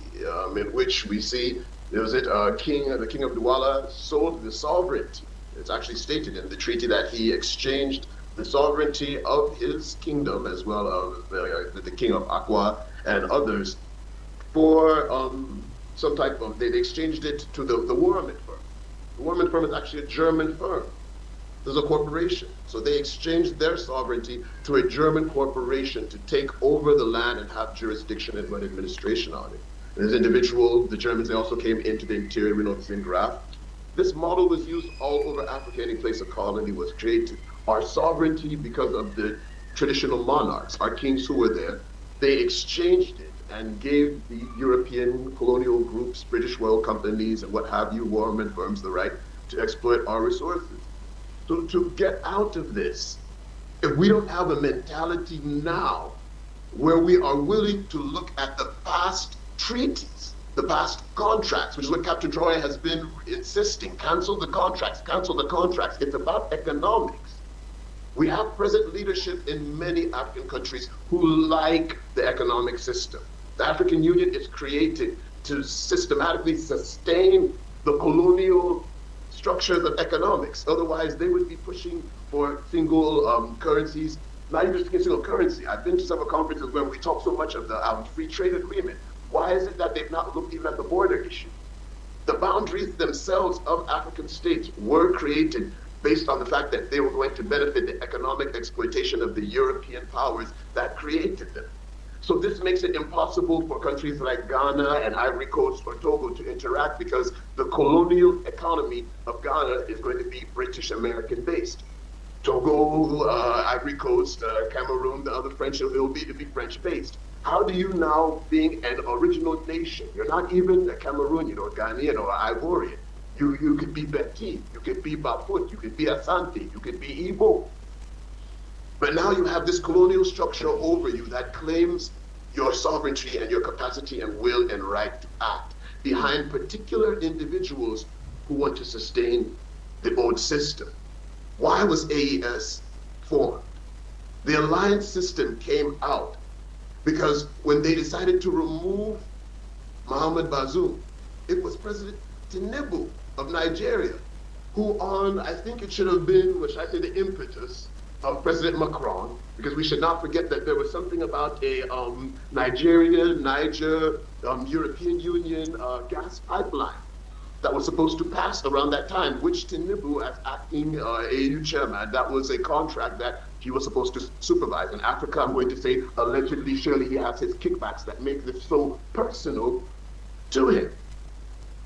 in which we see the king of Douala sold the sovereignty. It's actually stated in the treaty that he exchanged the sovereignty of his kingdom, as well as the king of Aqua and others, for some type of, they exchanged it to the Warman firm. The Warman firm is actually a German firm. There's a corporation. So they exchanged their sovereignty to a German corporation to take over the land and have jurisdiction and run administration on it. And as individual, the Germans, they also came into the interior, we know this in graph. This model was used all over Africa. Any place a colony was created. Our sovereignty, because of the traditional monarchs, our kings who were there, they exchanged it and gave the European colonial groups, British oil companies, and what have you, Warman firms, the right to exploit our resources. So to get out of this, if we don't have a mentality now where we are willing to look at the past treaties, the past contracts, which is what Captain Troy has been insisting, cancel the contracts, cancel the contracts. It's about economics. We have present leadership in many African countries who like the economic system. The African Union is created to systematically sustain the colonial structures of economics. Otherwise, they would be pushing for single currencies, not even just single currency. I've been to several conferences where we talk so much of the free trade agreement. Why is it that they've not looked even at the border issue? The boundaries themselves of African states were created based on the fact that they were going to benefit the economic exploitation of the European powers that created them. So this makes it impossible for countries like Ghana and Ivory Coast or Togo to interact because the colonial economy of Ghana is going to be British American based. Togo, Ivory Coast, Cameroon, the other French, it'll be French based. How do you now, being an original nation, you're not even a Cameroonian or Ghanaian or Ivorian. You could be Beti, you could be Bafut, you could be Asante, you could be Igbo. But now you have this colonial structure over you that claims your sovereignty and your capacity and will and right to act behind particular individuals who want to sustain the old system. Why was AES formed? The alliance system came out because when they decided to remove Mohamed Bazoum, it was President Tinubu of Nigeria who I think it should have been, what should I say, the impetus of President Macron, because we should not forget that there was something about a Niger, European Union gas pipeline that was supposed to pass around that time, which Tinubu, as acting AU chairman, that was a contract that he was supposed to supervise. In Africa, I'm going to say, allegedly, surely he has his kickbacks that make this so personal to him.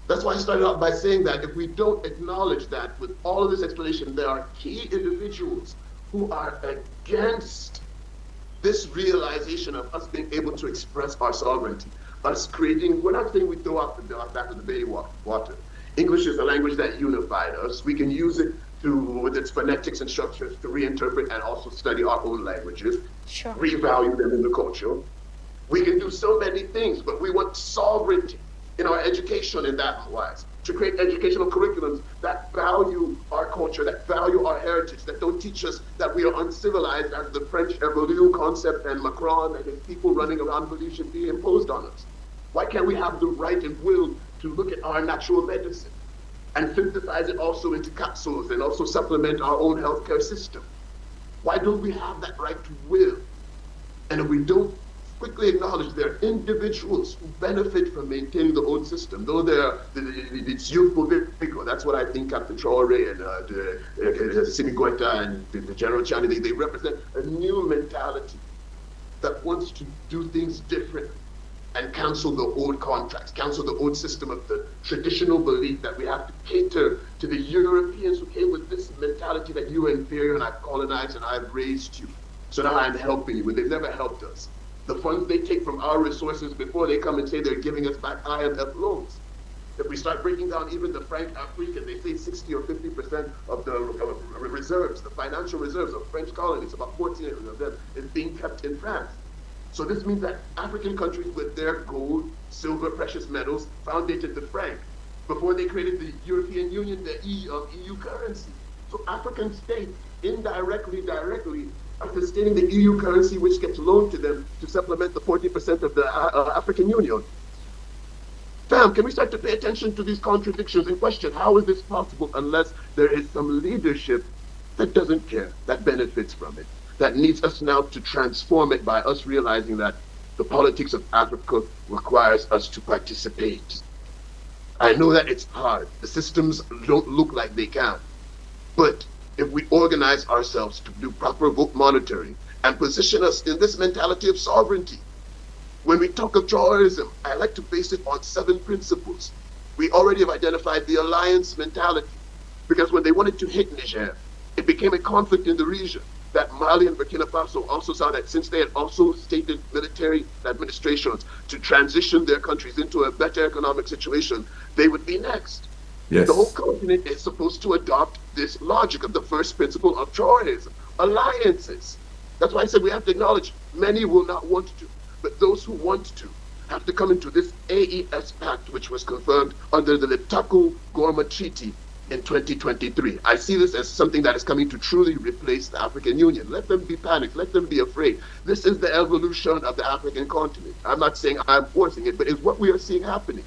That's why I started out by saying that if we don't acknowledge that with all of this explanation, there are key individuals who are against this realization of us being able to express our sovereignty, us creating, we're not saying we throw out the back of the baby water. English is a language that unified us. We can use it with its phonetics and structures to reinterpret and also study our own languages, revalue them in the culture. We can do so many things, but we want sovereignty in our education in that wise, to create educational curriculums that value our culture, that value our heritage, that don't teach us that we are uncivilized as the French Evolution concept and Macron and his people running around believe should be imposed on us. Why can't we have the right and will to look at our natural medicine and synthesize it also into capsules and also supplement our own healthcare system? Why don't we have that right to will? And if we don't quickly acknowledge there are individuals who benefit from maintaining the old system, though it's youthful vigor. That's what I think Captain Traore and Simi Goita and the General Chani, they represent a new mentality that wants to do things differently and cancel the old contracts, cancel the old system of the traditional belief that we have to cater to the Europeans who came with this mentality that you are inferior and I've colonized and I've raised you. So now I'm helping you, and they've never helped us. The funds they take from our resources before they come and say they're giving us back IMF loans. If we start breaking down even the franc African, they say 60 or 50% of the reserves, the financial reserves of French colonies, about 14 of them is being kept in France. So this means that African countries with their gold, silver, precious metals founded the franc before they created the European Union, the EU currency. So African states, indirectly, directly, are sustaining the EU currency, which gets loaned to them to supplement the 40% of the African Union. Fam, can we start to pay attention to these contradictions and question how is this possible unless there is some leadership that doesn't care, that benefits from it, that needs us now to transform it by us realizing that the politics of Africa requires us to participate. I know that it's hard. The systems don't look like they can. But if we organize ourselves to do proper vote monitoring and position us in this mentality of sovereignty, when we talk of Traorism, I like to base it on 7 principles. We already have identified the alliance mentality, because when they wanted to hit Niger, it became a conflict in the region that Mali and Burkina Faso also saw that since they had also stated military administrations to transition their countries into a better economic situation, they would be next. Yes. The whole continent is supposed to adopt this logic of the first principle of Traorism, alliances. That's why I said we have to acknowledge many will not want to, but those who want to have to come into this AES Pact, which was confirmed under the Liptako-Gorma Treaty in 2023. I see this as something that is coming to truly replace the African Union. Let them be panicked. Let them be afraid. This is the evolution of the African continent. I'm not saying I'm forcing it, but it's what we are seeing happening.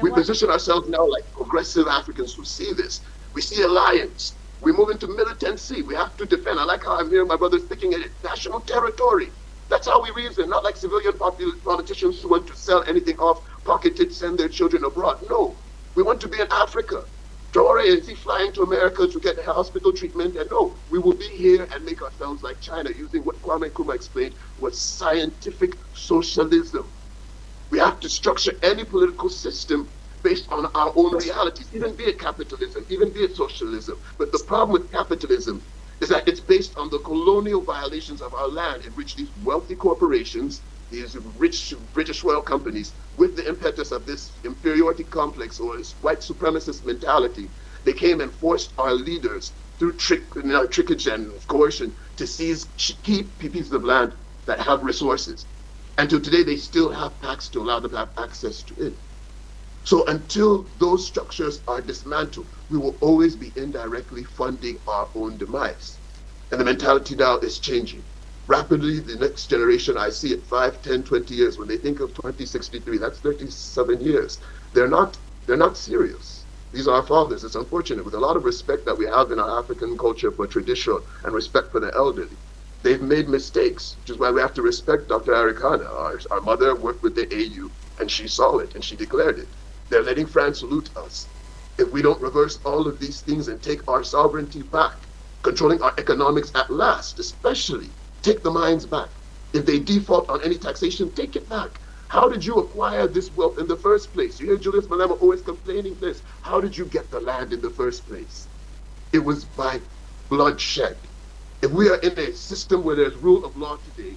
We position ourselves now like progressive Africans who see this. We see alliance. We move into militancy. We have to defend. I like how I'm hearing my brothers thinking at national territory. That's how we reason, not like civilian politicians who want to sell anything off, pocket it, send their children abroad. No, we want to be in Africa. Traore, is he flying to America to get hospital treatment? And no, we will be here and make ourselves like China, using what Kwame Nkrumah explained was scientific socialism. We have to structure any political system based on our own realities, even be it capitalism, even be it socialism. But the problem with capitalism is that it's based on the colonial violations of our land, in which these wealthy corporations, these rich British oil companies, with the impetus of this inferiority complex or this white supremacist mentality, they came and forced our leaders through trickage and coercion to seize key pieces of land that have resources. And to today, they still have pacts to allow them to have access to it. So until those structures are dismantled, we will always be indirectly funding our own demise. And the mentality now is changing. Rapidly, the next generation, I see it 5, 10, 20 years, when they think of 2063, that's 37 years. They're not serious. These are our fathers. It's unfortunate, with a lot of respect that we have in our African culture for tradition and respect for the elderly. They've made mistakes, which is why we have to respect Dr. Arikana. Our mother worked with the AU, and she saw it, and she declared it. They're letting France loot us. If we don't reverse all of these things and take our sovereignty back, controlling our economics at last, especially, take the mines back. If they default on any taxation, take it back. How did you acquire this wealth in the first place? You hear Julius Malema always complaining this. How did you get the land in the first place? It was by bloodshed. If we are in a system where there's rule of law today,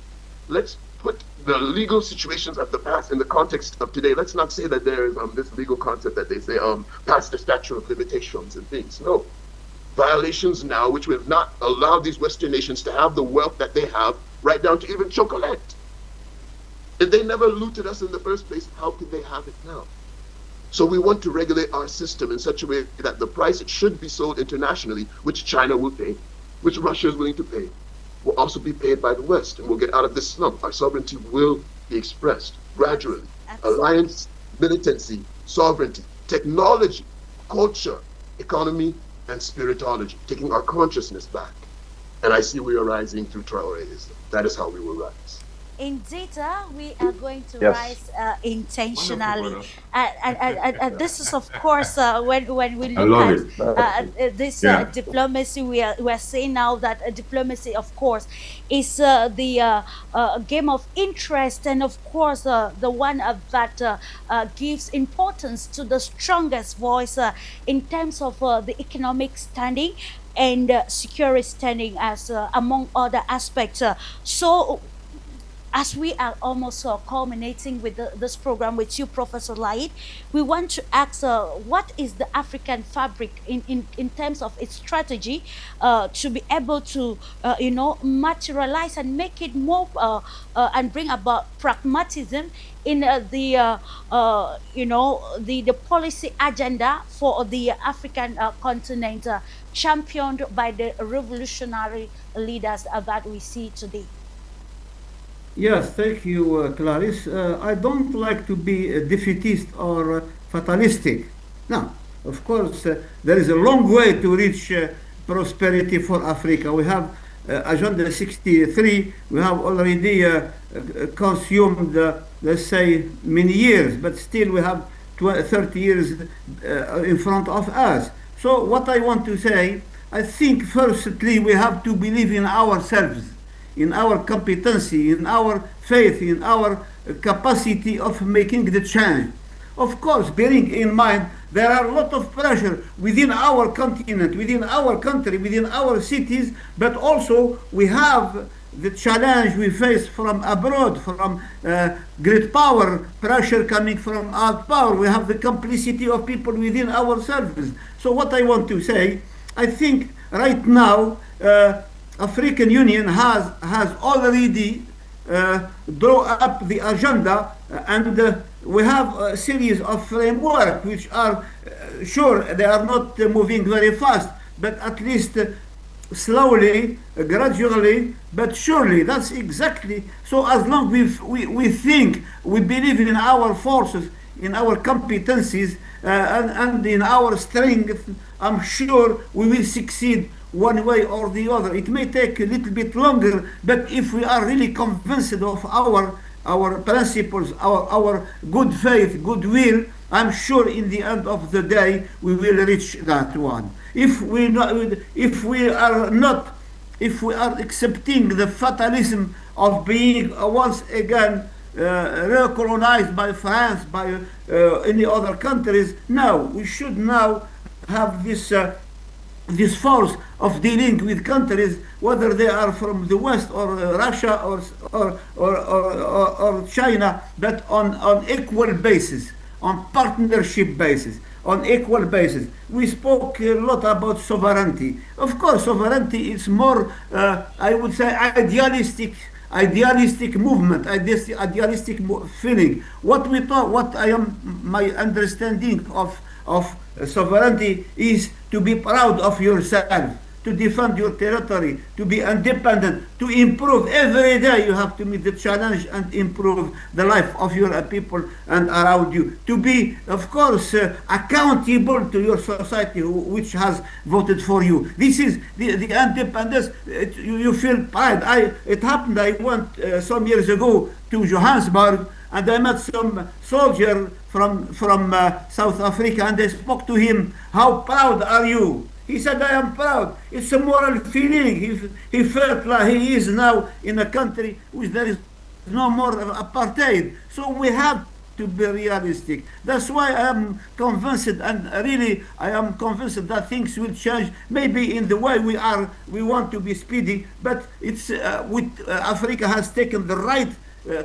let's put the legal situations of the past in the context of today. Let's not say that there is this legal concept that they say past the statute of limitations and things. No. Violations now, which we have not allowed these Western nations to have the wealth that they have, right down to even chocolate. If they never looted us in the first place, how could they have it now? So we want to regulate our system in such a way that the price it should be sold internationally, which China will pay, which Russia is willing to pay, will also be paid by the West, and we'll get out of this slump. Our sovereignty will be expressed gradually. Absolutely. Alliance, militancy, sovereignty, technology, culture, economy, and spiritology, taking our consciousness back. And I see we are rising through Traoreism. That is how we will rise. In data, we are going to Yes. rise intentionally. Wonderful, And this is, of course, when we I look love at it. this Yeah. diplomacy, we are saying now that diplomacy, of course, is the game of interest, and of course, the one that gives importance to the strongest voice in terms of the economic standing and security standing, as among other aspects. So as we are almost culminating with this program with you, Professor Laid, we want to ask what is the African fabric in terms of its strategy to be able to, materialize and make it more and bring about pragmatism in the policy agenda for the African continent, championed by the revolutionary leaders that we see today. Yes, thank you, Clarisse. I don't like to be a defeatist or fatalistic. No, of course, there is a long way to reach prosperity for Africa. We have Agenda 63, we have already consumed, let's say, many years, but still we have 30 years in front of us. So what I want to say, I think firstly we have to believe in ourselves, in our competency, in our faith, in our capacity of making the change. Of course, bearing in mind there are a lot of pressure within our continent, within our country, within our cities, but also we have the challenge we face from abroad, from great power, pressure coming from out power. We have the complicity of people within ourselves. So what I want to say, I think right now, African Union has already draw up the agenda, and we have a series of framework which are sure they are not moving very fast, but at least slowly, gradually, but surely. That's exactly so. As long we think, we believe in our forces, in our competencies, and in our strength, I'm sure we will succeed one way or the other. It may take a little bit longer, but if we are really convinced of our principles, our good faith, goodwill, I'm sure in the end of the day we will reach that one. If we are accepting the fatalism of being once again recolonized by France, by any other countries, no, we should now have this force of dealing with countries, whether they are from the West or Russia or China, but on equal basis, on partnership basis, on equal basis. We spoke a lot about sovereignty. Of course, sovereignty is more, I would say, idealistic movement, idealistic feeling. What I am, my understanding of sovereignty is to be proud of yourself, to defend your territory, to be independent, to improve. Every day you have to meet the challenge and improve the life of your people and around you. To be, of course, accountable to your society which has voted for you. This is the independence. You feel pride. It happened, I went some years ago to Johannesburg, and I met some soldier from South Africa, and I spoke to him, how proud are you? He said, I am proud. It's a moral feeling. He felt like he is now in a country which there is no more apartheid. So we have to be realistic. That's why I am convinced, and really I am convinced that things will change, maybe in the way we want to be speedy, but it's Africa has taken the right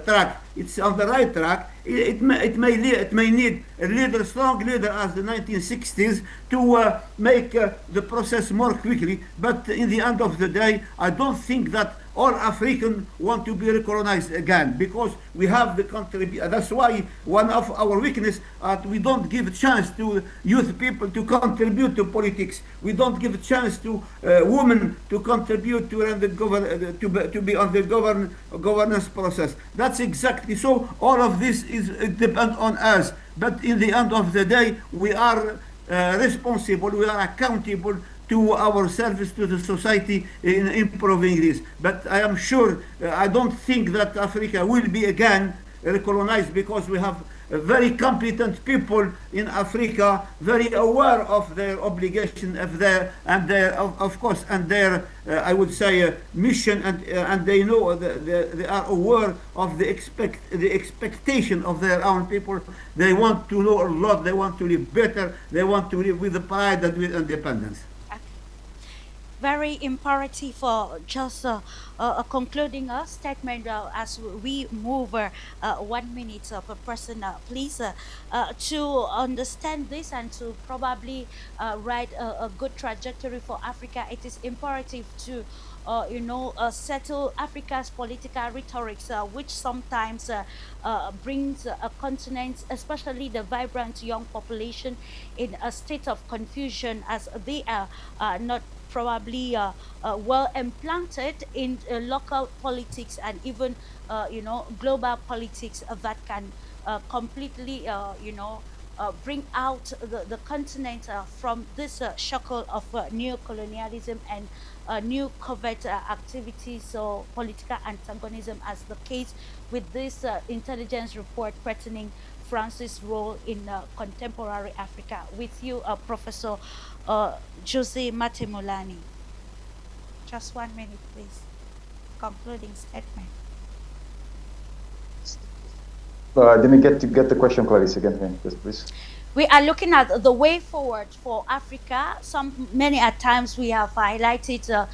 track. It's on the right track. It may need a leader, strong leader, as the 1960s, to make the process more quickly. But in the end of the day, I don't think that all Africans want to be recolonized again, because we have the country. That's why one of our weakness, we don't give a chance to youth people to contribute to politics. We don't give a chance to women to contribute to run the to be on the governance process. That's exactly so. All of this is depend on us. But in the end of the day, we are responsible. We are accountable to our service to the society in improving this. But I am sure, I don't think that Africa will be again recolonized, because we have very competent people in Africa, very aware of their obligation, of their of course, and their I would say mission, and they know they are aware of the expectation of their own people. They want to know a lot. They want to live better. They want to live with pride and with independence. Very imperative for just concluding a statement as we move 1 minute per person, please, to understand this and to probably write a good trajectory for Africa. It is imperative to settle Africa's political rhetorics, which sometimes brings a continent, especially the vibrant young population, in a state of confusion, as they are not probably well implanted in local politics and even global politics that can completely bring out the continent from this shackle of neocolonialism and new covert activities or political antagonism, as the case with this intelligence report threatening France's role in contemporary Africa. With you, Professor Jose Matemolani. Just 1 minute, please. Concluding statement. I didn't get the question, Clarisse, again, yes, please. We are looking at the way forward for Africa. Many at times we have highlighted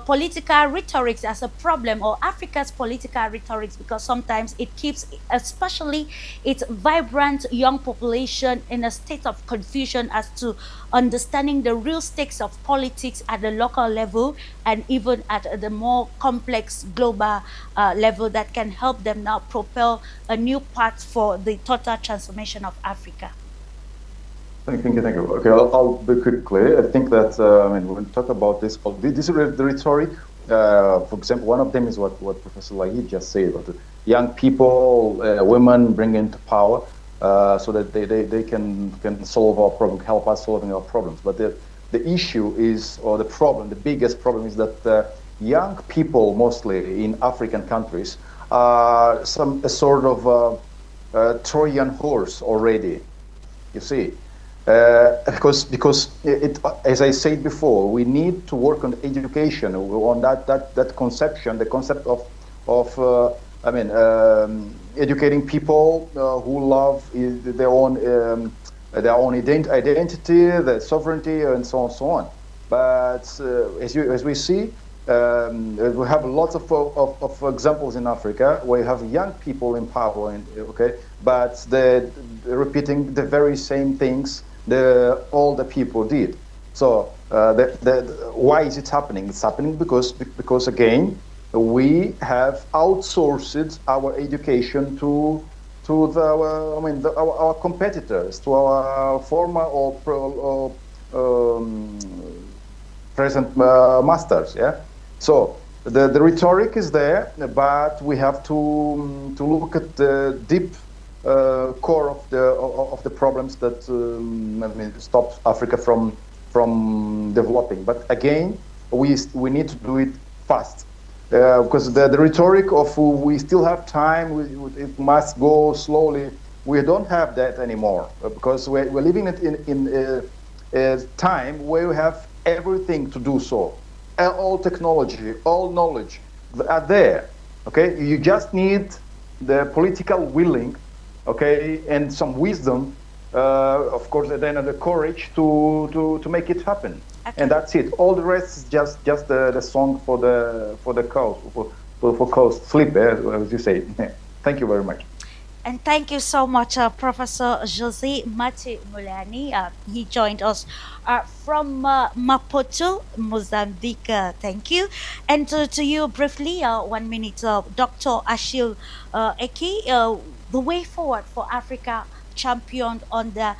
political rhetorics as a problem, or Africa's political rhetorics, because sometimes it keeps especially its vibrant young population in a state of confusion as to understanding the real stakes of politics at the local level and even at the more complex global level that can help them now propel a new path for the total transformation of Africa. Thank you. Okay, I'll be quickly. I think that when we talk about this is the rhetoric. For example, one of them is what Professor Lahid just said about the young people, women bring into power, so that they can solve our problem, help us solving our problems. But the issue is, or the problem, the biggest problem is that young people, mostly in African countries, are a sort of Trojan horse already. You see, because as I said before, we need to work on education, on that conception, the concept of educating people who love their own identity, their sovereignty, and so on and so on. But as we see, we have lots of examples in Africa where you have young people in power, but they're repeating the very same things all the people did. So why is it happening? It's happening because again, we have outsourced our education to our competitors, to our former or present masters. Yeah. So the rhetoric is there, but we have to look at the deep core of the problems that stop Africa from developing. But again, we need to do it fast. Because the rhetoric of we still have time, it must go slowly, we don't have that anymore, because we're living in a time where we have everything to do so. All technology, all knowledge are there. Okay, you just need the political willing, okay, and some wisdom, of course, and then the courage to make it happen. Okay. And that's it. All the rest is just the song for the coast, for coast sleep, as you say. Thank you very much. And thank you so much, Professor Jose Mate Mulani. He joined us from Maputo, Mozambique. Thank you. And to you, briefly, 1 minute, Dr. Achille Eki, the way forward for Africa, championed on the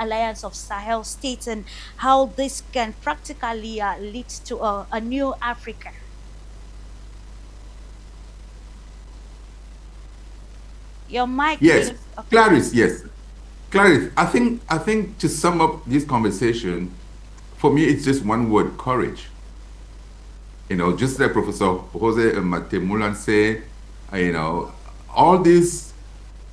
Alliance of Sahel States, and how this can practically lead to a new Africa. Your mic. Yes, okay. Clarisse. Yes, Clarisse. I think to sum up this conversation, for me, it's just one word: courage. Just like Professor Jose Mate Mulan said, all this.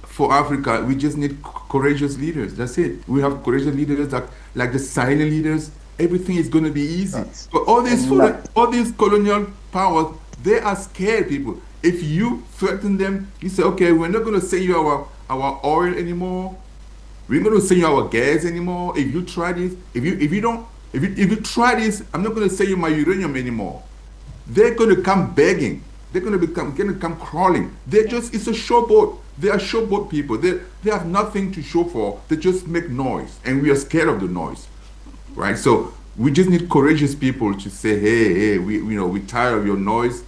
For Africa, we just need courageous leaders. That's it. We have courageous leaders like the silent leaders. Everything is going to be easy. But all these colonial powers, they are scared people. If you threaten them, you say, okay, we're not going to send you our oil anymore. We're going to send you our gas anymore. If you try this, if you try this, I'm not going to send you my uranium anymore. They're going to come begging. They're going to come crawling. It's a showboat. They are showboat people. They have nothing to show for. They just make noise, and we are scared of the noise, right? So we just need courageous people to say, hey, we're tired of your noise.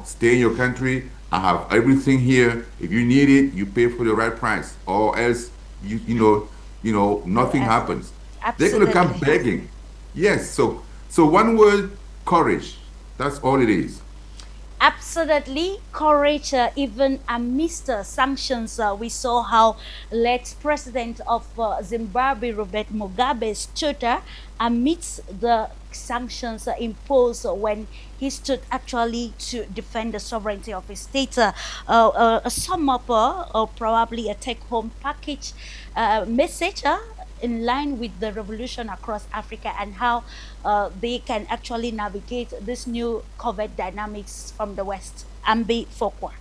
Stay in your country. I have everything here. If you need it, you pay for the right price, or else nothing happens. Absolutely. They're going to come begging. Yes. So one word: courage. That's all it is. Absolutely, courage. Even amidst sanctions, we saw how late President of Zimbabwe, Robert Mugabe, stood amidst the sanctions imposed when he stood actually to defend the sovereignty of his state. A sum up, or probably a take-home package message in line with the revolution across Africa, and how they can actually navigate this new COVID dynamics from the West. Ambi Fokwa.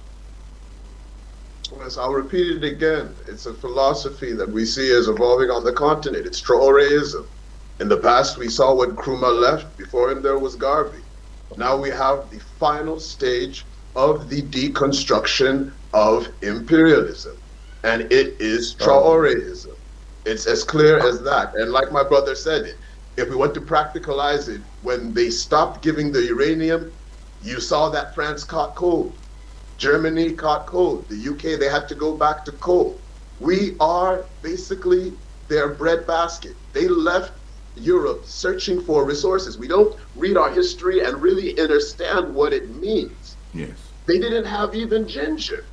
Yes, I'll repeat it again. It's a philosophy that we see as evolving on the continent. It's Traoreism. In the past, we saw what Nkrumah left. Before him, there was Garvey. Now we have the final stage of the deconstruction of imperialism, and it is Traoreism. It's as clear as that. And like my brother said, if we want to practicalize it, when they stopped giving the uranium, you saw that France caught cold. Germany caught cold. The UK, they had to go back to coal. We are basically their breadbasket. They left Europe searching for resources. We don't read our history and really understand what it means. Yes. They didn't have even ginger.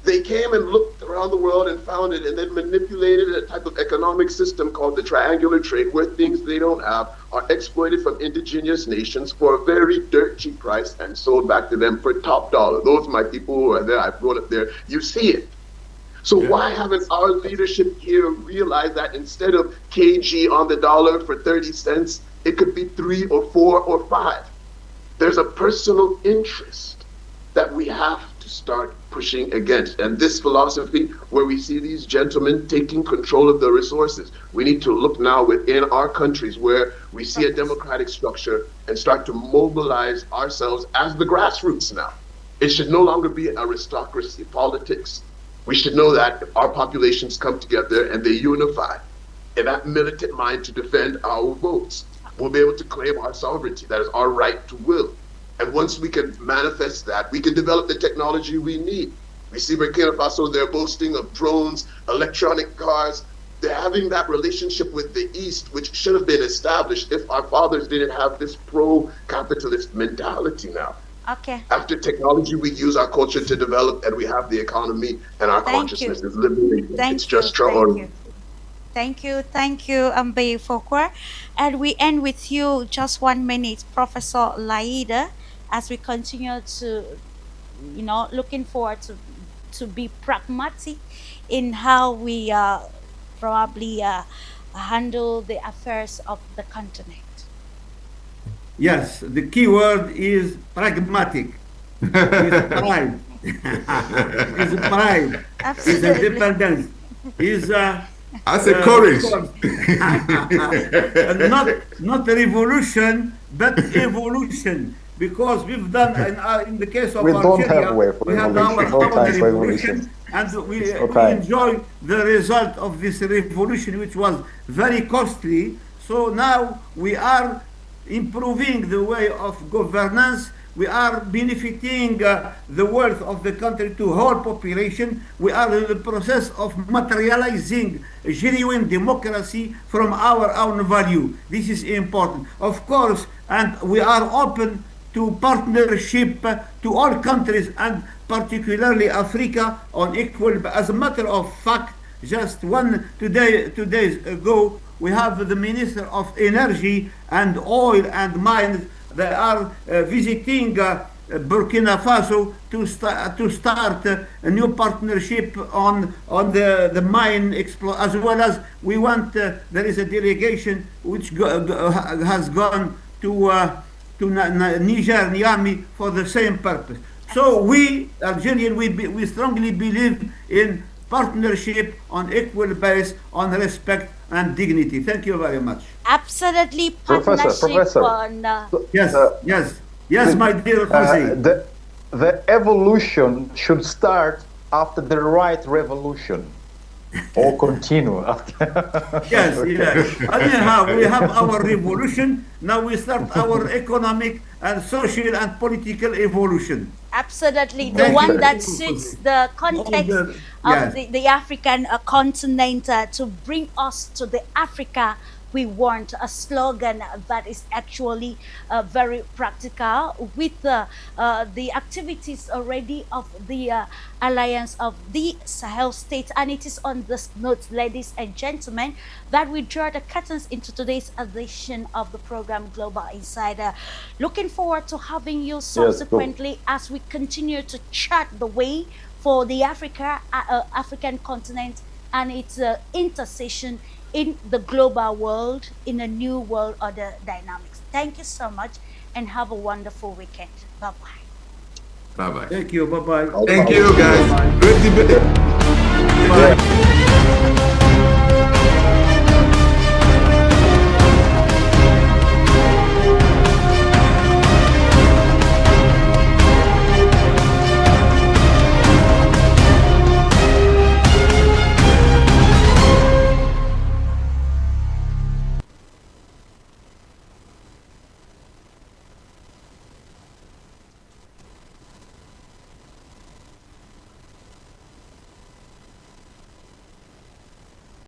They came and looked around the world and found it, and then manipulated a type of economic system called the triangular trade, where things they don't have are exploited from indigenous nations for a very dirt cheap price and sold back to them for top dollar. Those are my people who are there. I brought it there. You see it. So why haven't our leadership here realized that instead of KG on the dollar for 30 cents, it could be 3 or 4 or 5? There's a personal interest that we have to start pushing against. And this philosophy, where we see these gentlemen taking control of the resources, we need to look now within our countries where we see a democratic structure and start to mobilize ourselves as the grassroots now. It should no longer be aristocracy politics. We should know that our populations come together and they unify in that militant mind to defend our votes. We'll be able to claim our sovereignty. That is our right to will. And once we can manifest that, we can develop the technology we need. We see Burkina Faso, they're boasting of drones, electronic cars. They're having that relationship with the East, which should have been established if our fathers didn't have this pro-capitalist mentality now. Okay. After technology, we use our culture to develop, and we have the economy, and our consciousness is liberated. It's just Thank you, Mbe Fokwa. And we end with you just 1 minute, Professor Laida, as we continue to, looking forward to be pragmatic in how we probably handle the affairs of the continent. Yes, the key word is pragmatic. Is pride. Is pride. Is independence. Is I say courage. not revolution, but evolution. Because we've done in the case of Algeria, we had our own revolution, and we enjoy the result of this revolution, which was very costly. So now we are improving the way of governance. We are benefiting the wealth of the country to whole population. We are in the process of materializing genuine democracy from our own value. This is important, of course, and we are open to partnership to all countries, and particularly Africa, on equal. As a matter of fact, just 2 days ago, we have the Minister of Energy and Oil and Mines. They are visiting Burkina Faso to start a new partnership on the mine as well as we want. There is a delegation which has gone to Niger, Niamey, for the same purpose. So we Algerians, we strongly believe in partnership on equal base, on respect and dignity. Thank you very much. Absolutely, Professor. Yes, my dear Jose. The evolution should start after the right revolution, or continue after. Yes. Anyhow, we have our revolution. Now we start our economic and social and political evolution. Absolutely, the one that suits the context of the African continent to bring us to the Africa we want, a slogan that is actually very practical with the activities already of the Alliance of the Sahel States. And it is on this note, ladies and gentlemen, that we draw the curtains into today's edition of the program Global Insider. Looking forward to having you subsequently as we continue to chart the way for the African continent and its intercession in the global world, in a new world order dynamics. Thank you so much and have a wonderful weekend. Bye-bye. Bye-bye. Thank you. Bye-bye. Thank you, guys. Great debate. Bye.